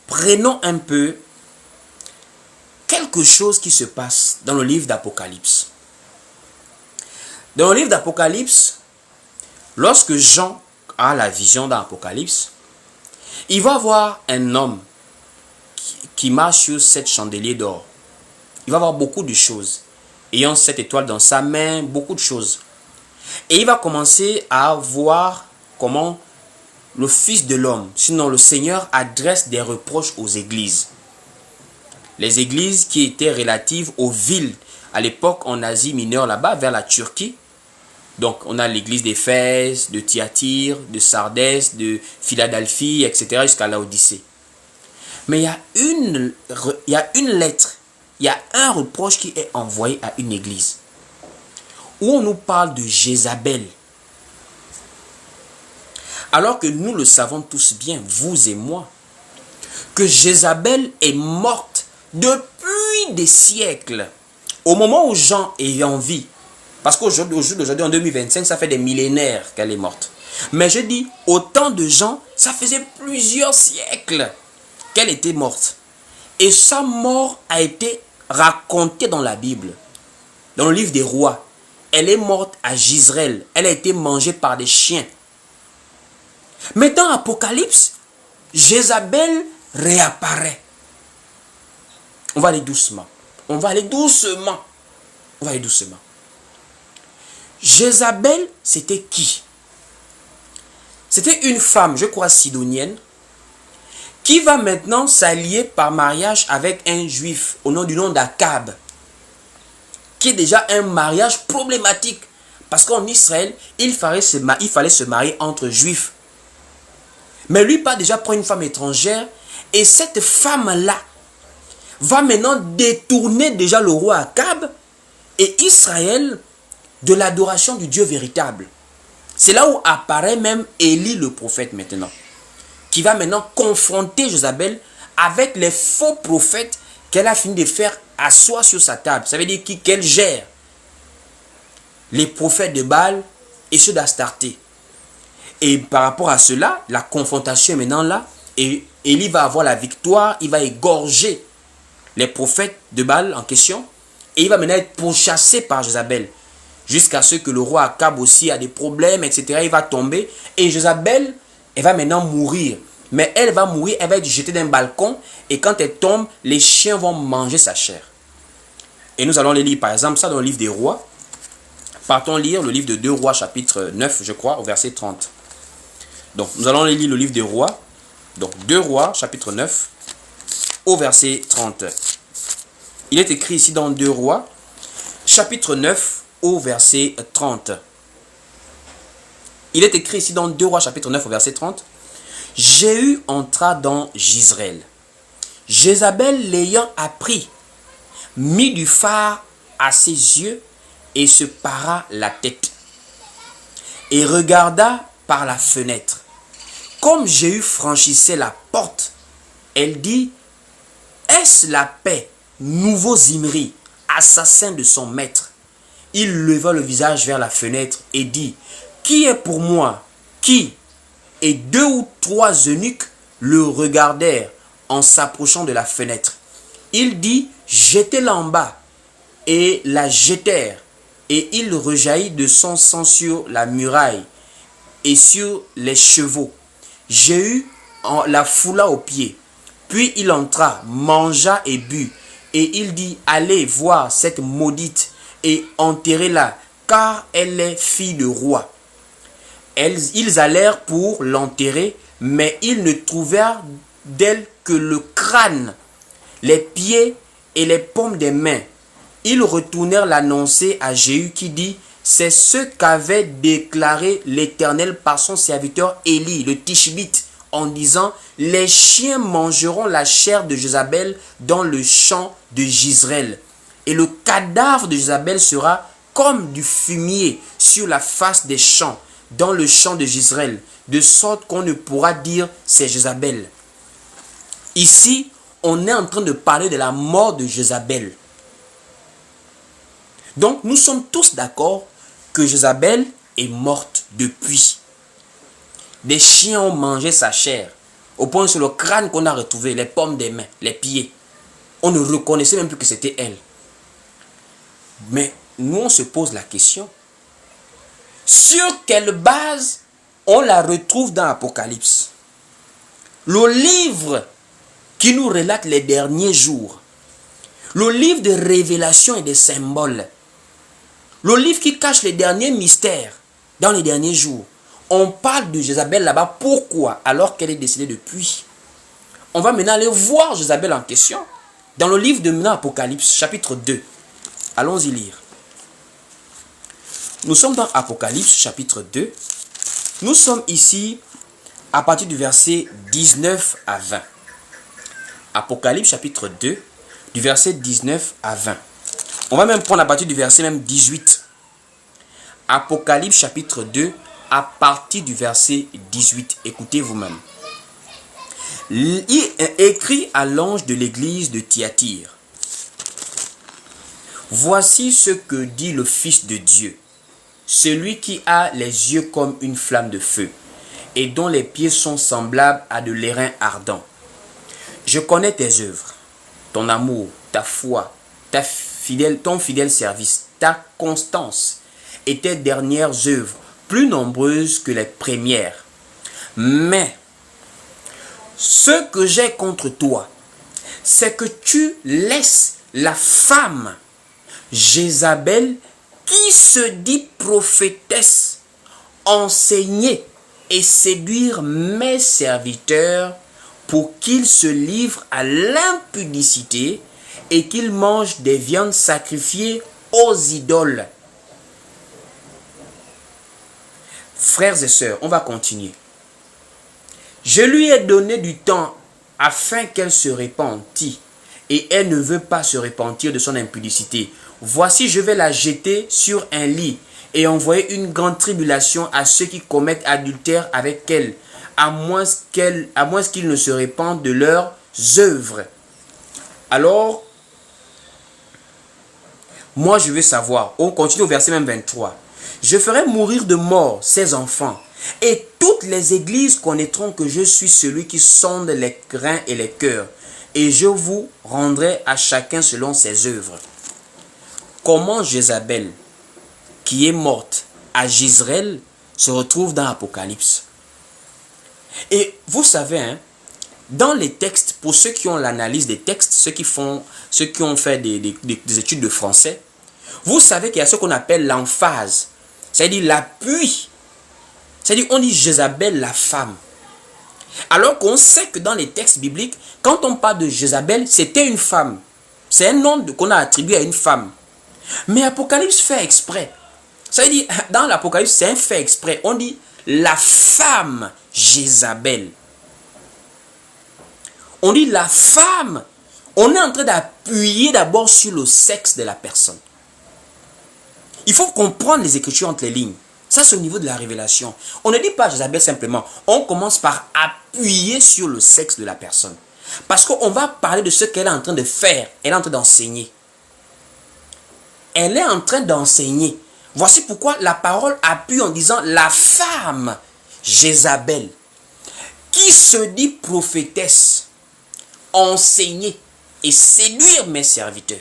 prenons un peu quelque chose qui se passe dans le livre d'Apocalypse. Dans le livre d'Apocalypse, lorsque Jean a la vision d'Apocalypse, il va voir un homme qui marche sur 7 chandeliers d'or. Il va voir beaucoup de choses. Ayant 7 étoiles dans sa main, beaucoup de choses. Et il va commencer à voir comment le Fils de l'homme, sinon le Seigneur, adresse des reproches aux églises. Les églises qui étaient relatives aux villes, à l'époque en Asie mineure, là-bas, vers la Turquie. Donc, on a l'église d'Éphèse, de Thyatire, de Sardès, de Philadelphie, etc., jusqu'à Laodicée. Mais il y a une lettre, il y a un reproche qui est envoyé à une église, où on nous parle de Jézabel. Alors que nous le savons tous bien, vous et moi, que Jézabel est morte depuis des siècles. Au moment où Jean est en vie, parce qu'aujourd'hui, en 2025, ça fait des millénaires qu'elle est morte. Mais je dis, au temps de Jean, ça faisait plusieurs siècles qu'elle était morte. Et sa mort a été racontée dans la Bible, dans le livre des rois. Elle est morte à Jezreel. Elle a été mangée par des chiens. Mais dans Apocalypse, Jézabel réapparaît. On va aller doucement. On va aller doucement. Jézabel, c'était qui? C'était une femme, je crois, sidonienne, qui va maintenant s'allier par mariage avec un juif au nom d'Akab, qui est déjà un mariage problématique. Parce qu'en Israël, il fallait se marier entre juifs. Mais lui, pas déjà prendre une femme étrangère. Et cette femme-là va maintenant détourner déjà le roi Akab et Israël de l'adoration du Dieu véritable. C'est là où apparaît même Élie le prophète maintenant, qui va maintenant confronter Jézabel avec les faux prophètes qu'elle a fini de faire asseoir sur sa table. Ça veut dire qu'elle gère les prophètes de Baal et ceux d'Astarté. Et par rapport à cela, la confrontation est maintenant là, et Élie va avoir la victoire, il va égorger les prophètes de Baal en question, et il va maintenant être pourchassé par Jézabel, jusqu'à ce que le roi Akab aussi a des problèmes, etc. Il va tomber, et Jézabel, elle va maintenant mourir. Mais elle va mourir, elle va être jetée d'un balcon, et quand elle tombe, les chiens vont manger sa chair. Et nous allons les lire, par exemple, ça dans le livre des rois. Partons lire le livre de 2 rois, chapitre 9, je crois, au verset 30. Donc, nous allons lire le livre des rois. Donc, 2 rois, chapitre 9, au verset 30. Il est écrit ici dans 2 rois, chapitre 9, au verset 30. Il est écrit ici dans 2 rois, chapitre 9, au verset 30. Jéhu entra dans Jizréel. Jézabel l'ayant appris, mit du fard à ses yeux et se para la tête. Et regarda par la fenêtre. Comme Jéhu franchissait la porte, elle dit, est-ce la paix, nouveau Zimri, assassin de son maître? Il leva le visage vers la fenêtre et dit, qui est pour moi? Qui? Et 2 ou 3 eunuques le regardèrent en s'approchant de la fenêtre. Il dit, jetez-la en bas. Et la jetèrent. Et il rejaillit de son sang sur la muraille et sur les chevaux. Jéhu la foula aux pieds. Puis il entra, mangea et but. Et il dit, allez voir cette maudite et enterrez-la, car elle est fille de roi. Ils allèrent pour l'enterrer, mais ils ne trouvèrent d'elle que le crâne, les pieds et les paumes des mains. Ils retournèrent l'annoncer à Jéhu qui dit, c'est ce qu'avait déclaré l'Éternel par son serviteur Élie, le Tishbite, en disant, les chiens mangeront la chair de Jézabel dans le champ de Jizréel. Et le cadavre de Jézabel sera comme du fumier sur la face des champs, dans le champ de Jizréel, de sorte qu'on ne pourra dire c'est Jézabel. Ici, on est en train de parler de la mort de Jézabel. Donc, nous sommes tous d'accord que Jézabel est morte depuis. Des chiens ont mangé sa chair, au point sur le crâne qu'on a retrouvé, les paumes des mains, les pieds. On ne reconnaissait même plus que c'était elle. Mais nous, on se pose la question. Sur quelle base on la retrouve dans l'Apocalypse? Le livre qui nous relate les derniers jours. Le livre de révélation et de symboles. Le livre qui cache les derniers mystères dans les derniers jours. On parle de Jézabel là-bas. Pourquoi? Alors qu'elle est décédée depuis. On va maintenant aller voir Jézabel en question dans le livre de maintenant Apocalypse, chapitre 2. Allons-y lire. Nous sommes dans Apocalypse, chapitre 2. Nous sommes ici à partir du verset 19 à 20. Apocalypse, chapitre 2, du verset 19 à 20. On va même prendre à partir du verset même 18. Apocalypse, chapitre 2, à partir du verset 18. Écoutez vous-même. Il est écrit à l'ange de l'église de Thyatire. Voici ce que dit le Fils de Dieu, celui qui a les yeux comme une flamme de feu, et dont les pieds sont semblables à de l'airain ardent. Je connais tes œuvres, ton amour, ta foi, ton fidèle service, ta constance et tes dernières œuvres, plus nombreuses que les premières. Mais ce que j'ai contre toi, c'est que tu laisses la femme Jézabel, qui se dit prophétesse, enseigner et séduire mes serviteurs pour qu'ils se livrent à l'impudicité et qu'ils mangent des viandes sacrifiées aux idoles. Frères et sœurs, on va continuer. Je lui ai donné du temps afin qu'elle se repentît, et elle ne veut pas se repentir de son impudicité. Voici, je vais la jeter sur un lit et envoyer une grande tribulation à ceux qui commettent adultère avec elle, à moins qu'ils ne se répandent de leurs œuvres. Alors, moi je veux savoir, on continue au verset même 23. Je ferai mourir de mort ses enfants, et toutes les églises connaîtront que je suis celui qui sonde les reins et les cœurs, et je vous rendrai à chacun selon ses œuvres. Comment Jézabel, qui est morte à Jezreel, se retrouve dans l'Apocalypse. Et vous savez, hein, dans les textes, pour ceux qui ont l'analyse des textes, ceux qui ont fait des études de français, vous savez qu'il y a ce qu'on appelle l'emphase, c'est-à-dire l'appui. C'est-à-dire on dit Jézabel la femme. Alors qu'on sait que dans les textes bibliques, quand on parle de Jézabel, c'était une femme. C'est un nom qu'on a attribué à une femme. Mais Apocalypse fait exprès. Ça veut dire, dans l'Apocalypse, c'est un fait exprès. On dit la femme Jézabel. On dit la femme. On est en train d'appuyer d'abord sur le sexe de la personne. Il faut comprendre les Écritures entre les lignes. Ça, c'est au niveau de la révélation. On ne dit pas Jézabel simplement. On commence par appuyer sur le sexe de la personne. Parce qu'on va parler de ce qu'elle est en train de faire. Elle est en train d'enseigner. Elle est en train d'enseigner. Voici pourquoi la parole appuie en disant la femme Jézabel, qui se dit prophétesse, enseigner et séduire mes serviteurs.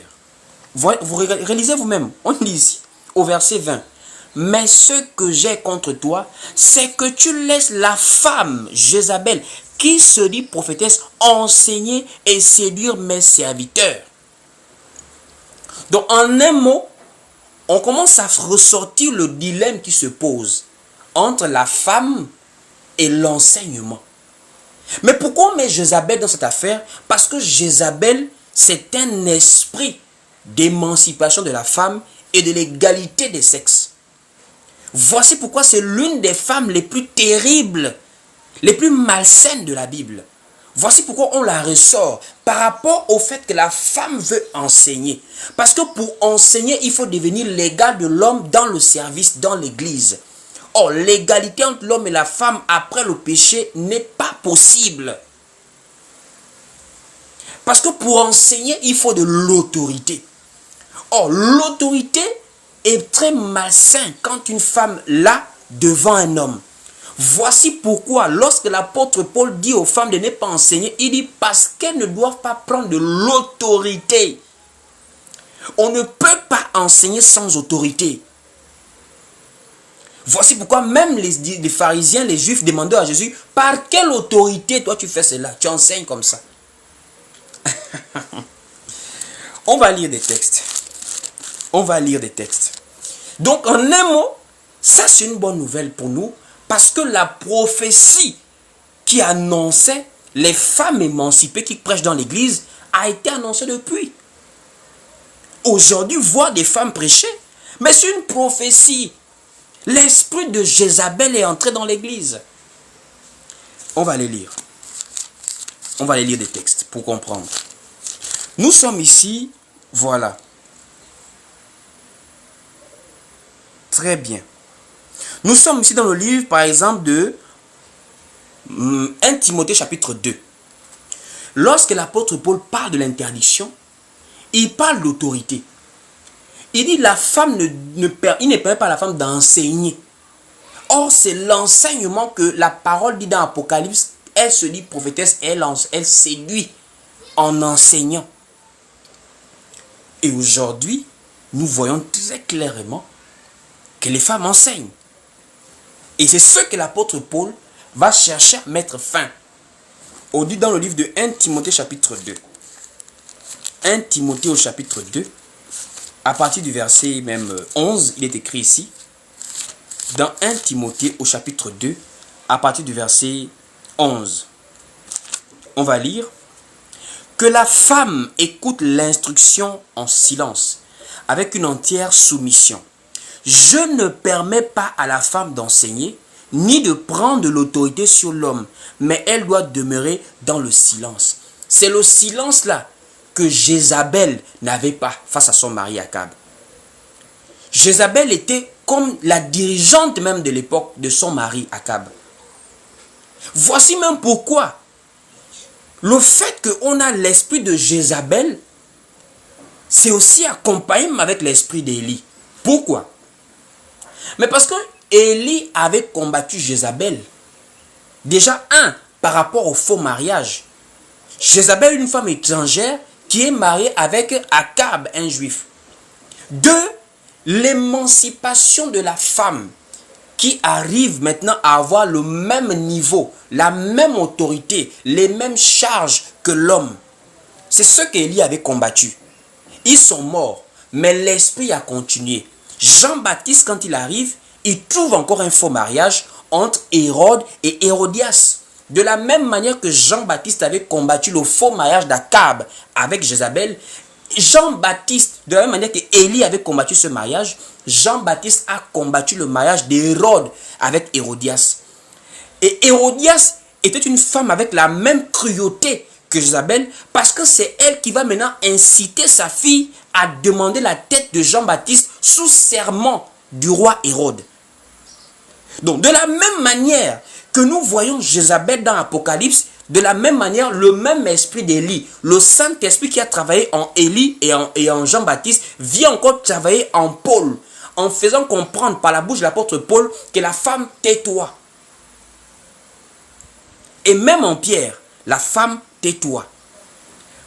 Vous réalisez vous-même. On dit ici, au verset 20. Mais ce que j'ai contre toi, c'est que tu laisses la femme Jézabel, qui se dit prophétesse, enseigner et séduire mes serviteurs. Donc en un mot, on commence à ressortir le dilemme qui se pose entre la femme et l'enseignement. Mais pourquoi on met Jézabel dans cette affaire? Parce que Jézabel, c'est un esprit d'émancipation de la femme et de l'égalité des sexes. Voici pourquoi c'est l'une des femmes les plus terribles, les plus malsaines de la Bible. Voici pourquoi on la ressort par rapport au fait que la femme veut enseigner. Parce que pour enseigner, il faut devenir l'égal de l'homme dans le service, dans l'église. Or, l'égalité entre l'homme et la femme après le péché n'est pas possible. Parce que pour enseigner, il faut de l'autorité. Or, l'autorité est très malsain quand une femme l'a devant un homme. Voici pourquoi lorsque l'apôtre Paul dit aux femmes de ne pas enseigner, il dit parce qu'elles ne doivent pas prendre de l'autorité. On ne peut pas enseigner sans autorité. Voici pourquoi même les pharisiens, les juifs demandaient à Jésus, par quelle autorité toi tu fais cela, tu enseignes comme ça. On va lire des textes. On va lire des textes. Donc en un mot, ça c'est une bonne nouvelle pour nous. Parce que la prophétie qui annonçait les femmes émancipées qui prêchent dans l'église a été annoncée depuis. Aujourd'hui, voir des femmes prêcher, mais c'est une prophétie. L'esprit de Jézabel est entré dans l'église. On va les lire. On va les lire des textes pour comprendre. Nous sommes ici, voilà. Très bien. Nous sommes ici dans le livre, par exemple, de 1 Timothée chapitre 2. Lorsque l'apôtre Paul parle de l'interdiction, il parle d'autorité. Il dit la femme il ne permet pas à la femme d'enseigner. Or, c'est l'enseignement que la parole dit dans l'Apocalypse. Elle se dit prophétesse, elle séduit en enseignant. Et aujourd'hui, nous voyons très clairement que les femmes enseignent. Et c'est ce que l'apôtre Paul va chercher à mettre fin. On dit dans le livre de 1 Timothée chapitre 2. 1 Timothée au chapitre 2. À partir du verset même 11, il est écrit ici. Dans 1 Timothée au chapitre 2, à partir du verset 11. On va lire. Que la femme écoute l'instruction en silence, avec une entière soumission. Je ne permets pas à la femme d'enseigner, ni de prendre de l'autorité sur l'homme, mais elle doit demeurer dans le silence. C'est le silence là que Jézabel n'avait pas face à son mari Akab. Jézabel était comme la dirigeante même de l'époque de son mari Akab. Voici même pourquoi le fait qu'on a l'esprit de Jézabel, c'est aussi accompagné avec l'esprit d'Élie. Pourquoi? Mais parce que Élie avait combattu Jézabel. Déjà, par rapport au faux mariage. Jézabel, une femme étrangère qui est mariée avec Akab, un juif. 2, l'émancipation de la femme qui arrive maintenant à avoir le même niveau, la même autorité, les mêmes charges que l'homme. C'est ce qu'Élie avait combattu. Ils sont morts, mais l'esprit a continué. Jean-Baptiste, quand il arrive, il trouve encore un faux mariage entre Hérode et Hérodias. De la même manière que Jean-Baptiste avait combattu le faux mariage d'Akab avec Jézabel, Jean-Baptiste, de la même manière que Élie avait combattu ce mariage, Jean-Baptiste a combattu le mariage d'Hérode avec Hérodias. Et Hérodias était une femme avec la même cruauté que Jézabel, parce que c'est elle qui va maintenant inciter sa fille à demander la tête de Jean-Baptiste sous serment du roi Hérode. Donc, de la même manière que nous voyons Jézabel dans l'Apocalypse, de la même manière, le même esprit d'Élie, le Saint-Esprit qui a travaillé en Élie et en Jean-Baptiste, vient encore travailler en Paul, en faisant comprendre par la bouche de l'apôtre Paul que la femme, tais-toi. Et même en Pierre, la femme, tais-toi.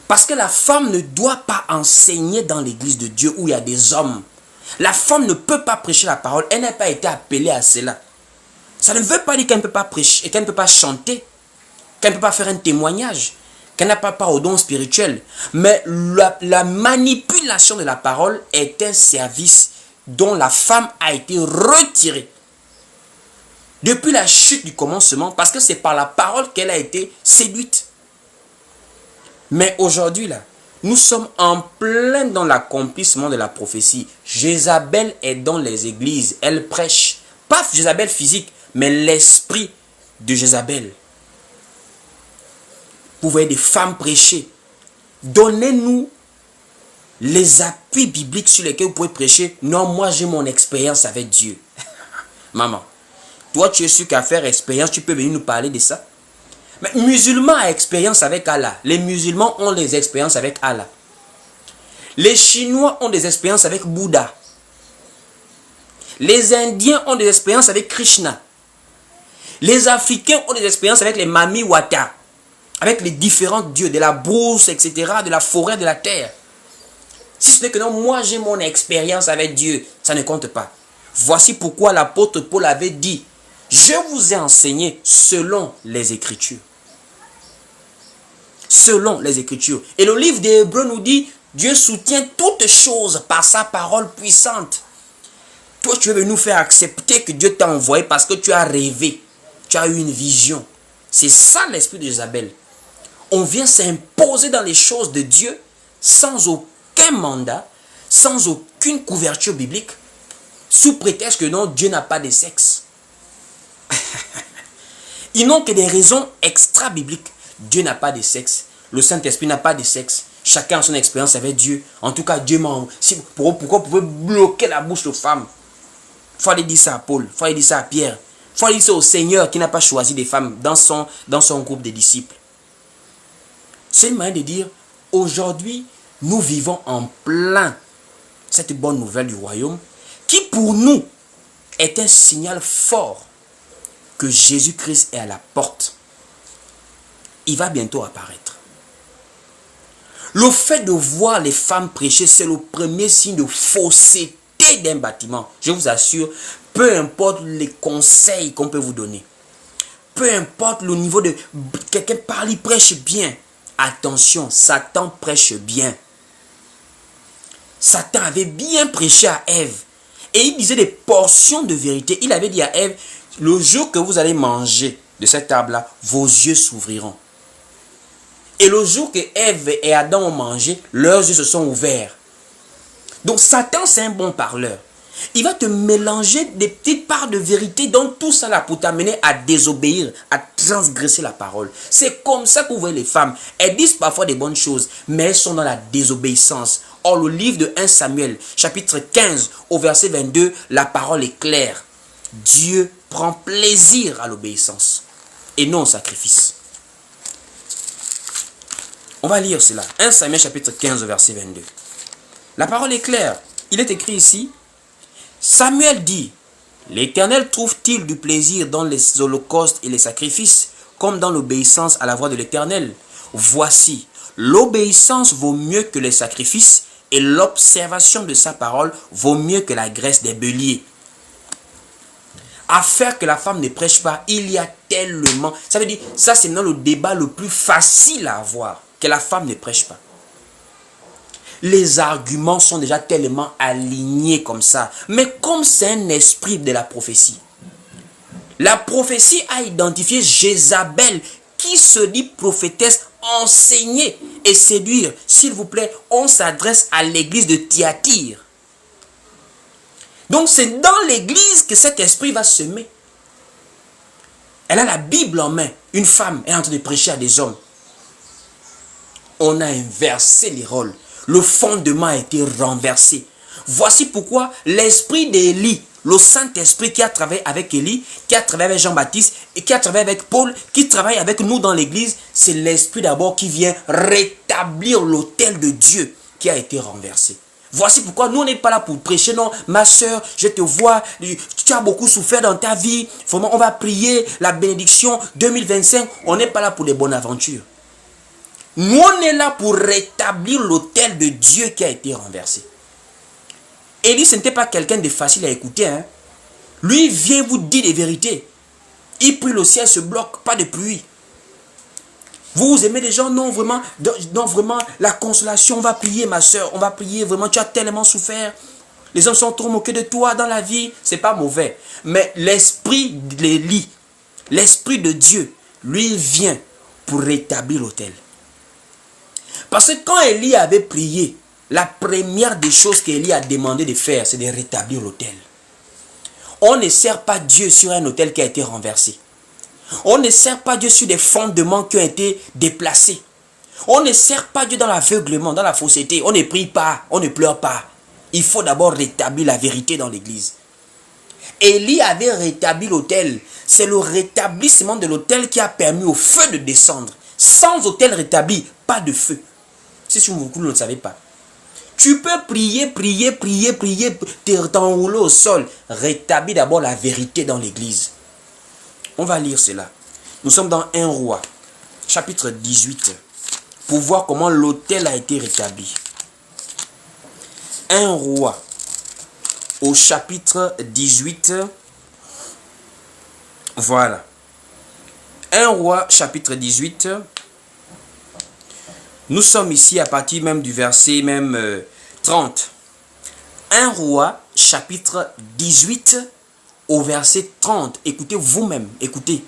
Parce que la femme ne doit pas enseigner dans l'église de Dieu où il y a des hommes. La femme ne peut pas prêcher la parole, elle n'a pas été appelée à cela. Ça ne veut pas dire qu'elle ne peut pas prêcher, qu'elle ne peut pas chanter, qu'elle ne peut pas faire un témoignage, qu'elle n'a pas au don spirituel. Mais la manipulation de la parole est un service dont la femme a été retirée depuis la chute du commencement, parce que c'est par la parole qu'elle a été séduite. Mais aujourd'hui, là, nous sommes en plein dans l'accomplissement de la prophétie. Jézabel est dans les églises, elle prêche. Pas Jézabel physique, mais l'esprit de Jézabel. Vous voyez des femmes prêcher. Donnez-nous les appuis bibliques sur lesquels vous pouvez prêcher. Non, moi j'ai mon expérience avec Dieu. Maman, toi tu es sûr qu'à faire expérience, tu peux venir nous parler de ça. Mais musulmans ont expérience avec Allah. Les musulmans ont des expériences avec Allah. Les Chinois ont des expériences avec Bouddha. Les Indiens ont des expériences avec Krishna. Les Africains ont des expériences avec les Mami Wata. Avec les différents dieux de la brousse, etc., de la forêt, de la terre. Si ce n'est que non, moi j'ai mon expérience avec Dieu, ça ne compte pas. Voici pourquoi l'apôtre Paul avait dit, je vous ai enseigné selon les Écritures. Selon les Écritures. Et le livre des Hébreux nous dit, Dieu soutient toutes choses par sa parole puissante. Toi, tu veux nous faire accepter que Dieu t'a envoyé parce que tu as rêvé. Tu as eu une vision. C'est ça l'esprit de Jézabel. On vient s'imposer dans les choses de Dieu sans aucun mandat, sans aucune couverture biblique, sous prétexte que non, Dieu n'a pas de sexe. Ils n'ont que des raisons extra-bibliques. Dieu n'a pas de sexe. Le Saint-Esprit n'a pas de sexe. Chacun a son expérience avec Dieu. En tout cas, Dieu m'a... Pourquoi vous pouvez bloquer la bouche de femmes? Il faut aller dire ça à Paul. Il faut aller dire ça à Pierre. Il faut aller dire ça au Seigneur qui n'a pas choisi des femmes dans son groupe de disciples. C'est une manière de dire, aujourd'hui, nous vivons en plein cette bonne nouvelle du royaume qui pour nous est un signal fort que Jésus-Christ est à la porte. Il va bientôt apparaître. Le fait de voir les femmes prêcher, c'est le premier signe de fausseté d'un bâtiment. Je vous assure, peu importe les conseils qu'on peut vous donner, peu importe le niveau de... Quelqu'un parle, il prêche bien. Attention, Satan prêche bien. Satan avait bien prêché à Ève. Et il disait des portions de vérité. Il avait dit à Ève, le jour que vous allez manger de cet arbre-là, vos yeux s'ouvriront. Et le jour que Ève et Adam ont mangé, leurs yeux se sont ouverts. Donc Satan, c'est un bon parleur. Il va te mélanger des petites parts de vérité dans tout ça là pour t'amener à désobéir, à transgresser la parole. C'est comme ça que vous voyez les femmes. Elles disent parfois des bonnes choses, mais elles sont dans la désobéissance. Or, le livre de 1 Samuel, chapitre 15, au verset 22, la parole est claire. Dieu prend plaisir à l'obéissance et non au sacrifice. On va lire cela. 1 Samuel, chapitre 15, au verset 22. La parole est claire. Il est écrit ici, Samuel dit, l'Éternel trouve-t-il du plaisir dans les holocaustes et les sacrifices, comme dans l'obéissance à la voix de l'Éternel? Voici, l'obéissance vaut mieux que les sacrifices, et l'observation de sa parole vaut mieux que la graisse des béliers. À faire que la femme ne prêche pas, il y a tellement... Ça veut dire, ça c'est dans le débat le plus facile à avoir, que la femme ne prêche pas. Les arguments sont déjà tellement alignés comme ça. Mais comme c'est un esprit de la prophétie, la prophétie a identifié Jézabel qui se dit prophétesse, enseigner et séduire. S'il vous plaît, on s'adresse à l'église de Thyatire. Donc c'est dans l'église que cet esprit va semer. Elle a la Bible en main. Une femme est en train de prêcher à des hommes. On a inversé les rôles. Le fondement a été renversé. Voici pourquoi l'esprit d'Élie, le Saint-Esprit qui a travaillé avec Élie, qui a travaillé avec Jean-Baptiste et qui a travaillé avec Paul, qui travaille avec nous dans l'église, c'est l'esprit d'abord qui vient rétablir l'autel de Dieu qui a été renversé. Voici pourquoi nous on n'est pas là pour prêcher. Non, ma soeur, je te vois, tu as beaucoup souffert dans ta vie. Vraiment, on va prier la bénédiction 2025. On n'est pas là pour les bonnes aventures. Nous on est là pour rétablir l'autel de Dieu qui a été renversé. Élie, ce n'était pas quelqu'un de facile à écouter. Hein. Lui vient vous dire des vérités. Il prie, le ciel se bloque, pas de pluie. Vous aimez les gens? Non, vraiment, la consolation, on va prier, ma soeur, on va prier, vraiment, tu as tellement souffert. Les hommes sont trop moqués de toi dans la vie. C'est pas mauvais. Mais l'esprit d'Élie, l'esprit de Dieu, lui vient pour rétablir l'autel. Parce que quand Élie avait prié, la première des choses qu'Élie a demandé de faire, c'est de rétablir l'autel. On ne sert pas Dieu sur un autel qui a été renversé. On ne sert pas Dieu sur des fondements qui ont été déplacés. On ne sert pas Dieu dans l'aveuglement, dans la fausseté. On ne prie pas, on ne pleure pas. Il faut d'abord rétablir la vérité dans l'église. Élie avait rétabli l'autel. C'est le rétablissement de l'autel qui a permis au feu de descendre. Sans autel rétabli, pas de feu. Si vous ne le savez pas. Tu peux prier, t'enrouler au sol. Rétablis d'abord la vérité dans l'église. On va lire cela. Nous sommes dans 1 Roi, chapitre 18, pour voir comment l'autel a été rétabli. 1 Roi, au chapitre 18, voilà. 1 Roi, chapitre 18, nous sommes ici à partir même du verset 30. 1 Roi, chapitre 18, au verset 30. Écoutez vous-même, écoutez.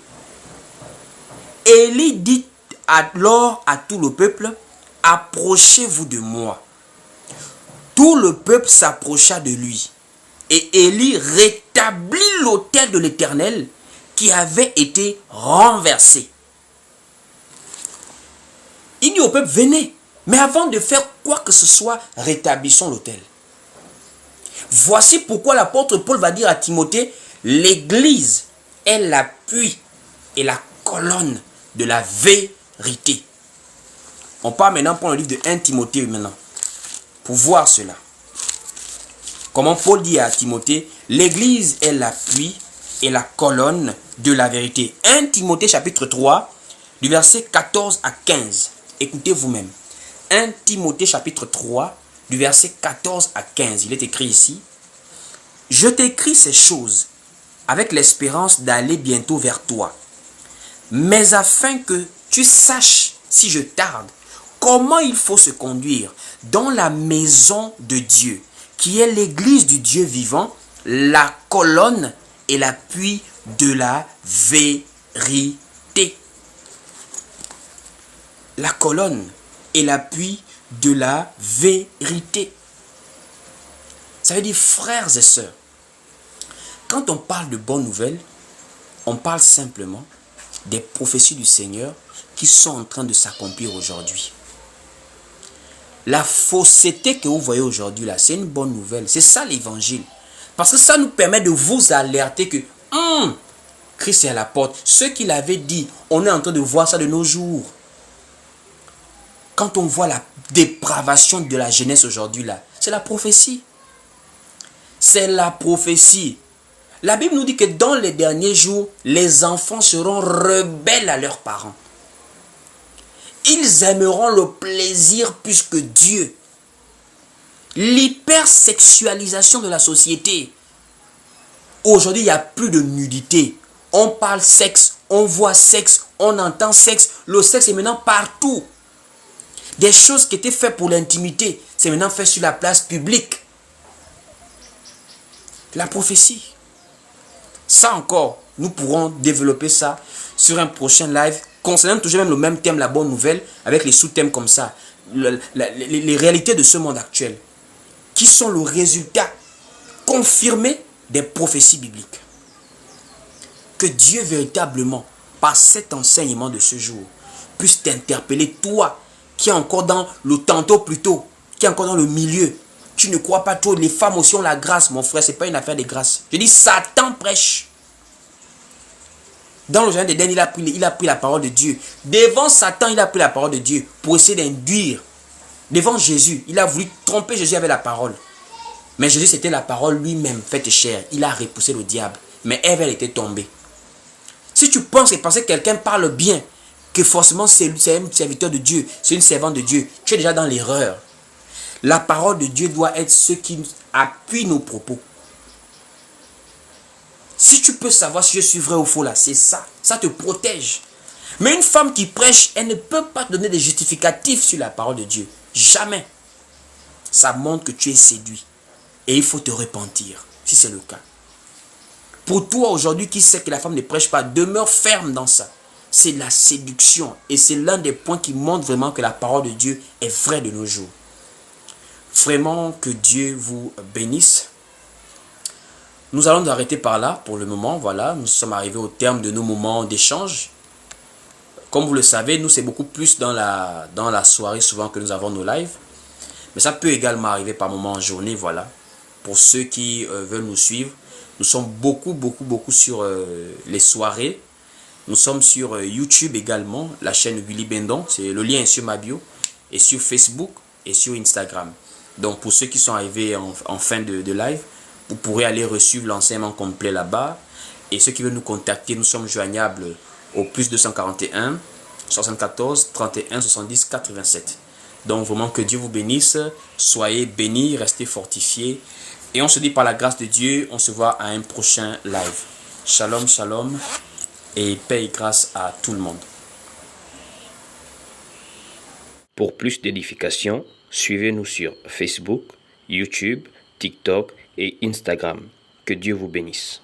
Élie dit alors à tout le peuple, approchez-vous de moi. Tout le peuple s'approcha de lui. Et Élie rétablit l'autel de l'Éternel qui avait été renversé. Il dit au peuple, venez. Mais avant de faire quoi que ce soit, rétablissons l'autel. Voici pourquoi l'apôtre Paul va dire à Timothée, l'église est l'appui et la colonne de la vérité. On part maintenant pour le livre de 1 Timothée maintenant. Pour voir cela. Comment Paul dit à Timothée, l'église est l'appui et la colonne de la vérité. 1 Timothée chapitre 3, du verset 14 à 15. Écoutez vous-même. 1 Timothée chapitre 3, du verset 14 à 15. Il est écrit ici. Je t'écris ces choses avec l'espérance d'aller bientôt vers toi. Mais afin que tu saches, si je tarde, comment il faut se conduire dans la maison de Dieu, qui est l'église du Dieu vivant, la colonne et l'appui de la vérité. La colonne et l'appui de la vérité. Ça veut dire, frères et sœurs, quand on parle de bonnes nouvelles, on parle simplement des prophéties du Seigneur qui sont en train de s'accomplir aujourd'hui. La fausseté que vous voyez aujourd'hui là, c'est une bonne nouvelle. C'est ça l'évangile. Parce que ça nous permet de vous alerter que Christ est à la porte. Ce qu'il avait dit, on est en train de voir ça de nos jours. Quand on voit la dépravation de la jeunesse aujourd'hui là, c'est la prophétie. C'est la prophétie. La Bible nous dit que dans les derniers jours, les enfants seront rebelles à leurs parents. Ils aimeront le plaisir plus que Dieu. L'hypersexualisation de la société. Aujourd'hui, il n'y a plus de nudité. On parle sexe, on voit sexe, on entend sexe. Le sexe est maintenant partout. Des choses qui étaient faites pour l'intimité, c'est maintenant fait sur la place publique. La prophétie. Ça encore, nous pourrons développer ça sur un prochain live concernant toujours même le même thème, la bonne nouvelle, avec les sous-thèmes comme ça. Les réalités de ce monde actuel, qui sont le résultat confirmé des prophéties bibliques. Que Dieu véritablement, par cet enseignement de ce jour, puisse t'interpeller, toi, qui est encore dans le tantôt plus tôt, qui est encore dans le milieu. Tu ne crois pas trop, les femmes aussi ont la grâce, mon frère, ce n'est pas une affaire de grâce. Je dis, Satan prêche. Dans le jardin d'Éden, il a pris la parole de Dieu. Devant Satan, il a pris la parole de Dieu pour essayer d'induire. Devant Jésus, il a voulu tromper Jésus avec la parole. Mais Jésus, c'était la parole lui-même faite chair. Il a repoussé le diable. Mais Ève, elle était tombée. Si tu penses que parce que quelqu'un parle bien, que forcément c'est un serviteur de Dieu, c'est une servante de Dieu, tu es déjà dans l'erreur. La parole de Dieu doit être ce qui appuie nos propos. Si tu peux savoir si je suis vrai ou faux là, c'est ça. Ça te protège. Mais une femme qui prêche, elle ne peut pas te donner des justificatifs sur la parole de Dieu. Jamais. Ça montre que tu es séduit. Et il faut te repentir, si c'est le cas. Pour toi aujourd'hui qui sait que la femme ne prêche pas, demeure ferme dans ça. C'est la séduction. Et c'est l'un des points qui montre vraiment que la parole de Dieu est vraie de nos jours. Vraiment que Dieu vous bénisse. Nous allons nous arrêter par là pour le moment. Voilà, nous sommes arrivés au terme de nos moments d'échange. Comme vous le savez, nous c'est beaucoup plus dans la soirée souvent que nous avons nos lives. Mais ça peut également arriver par moments en journée, voilà. Pour ceux qui veulent nous suivre, nous sommes beaucoup sur les soirées. Nous sommes sur YouTube également, la chaîne Willy Bendon. Le lien est sur ma bio. Et sur Facebook et sur Instagram. Donc pour ceux qui sont arrivés en fin de live, vous pourrez aller reçuivre l'enseignement complet là-bas. Et ceux qui veulent nous contacter, nous sommes joignables au plus 241 74 31 70 87. Donc vraiment que Dieu vous bénisse. Soyez bénis, restez fortifiés. Et on se dit par la grâce de Dieu, on se voit à un prochain live. Shalom, shalom. Et paix et grâce à tout le monde. Pour plus d'édification, suivez-nous sur Facebook, YouTube, TikTok et Instagram. Que Dieu vous bénisse.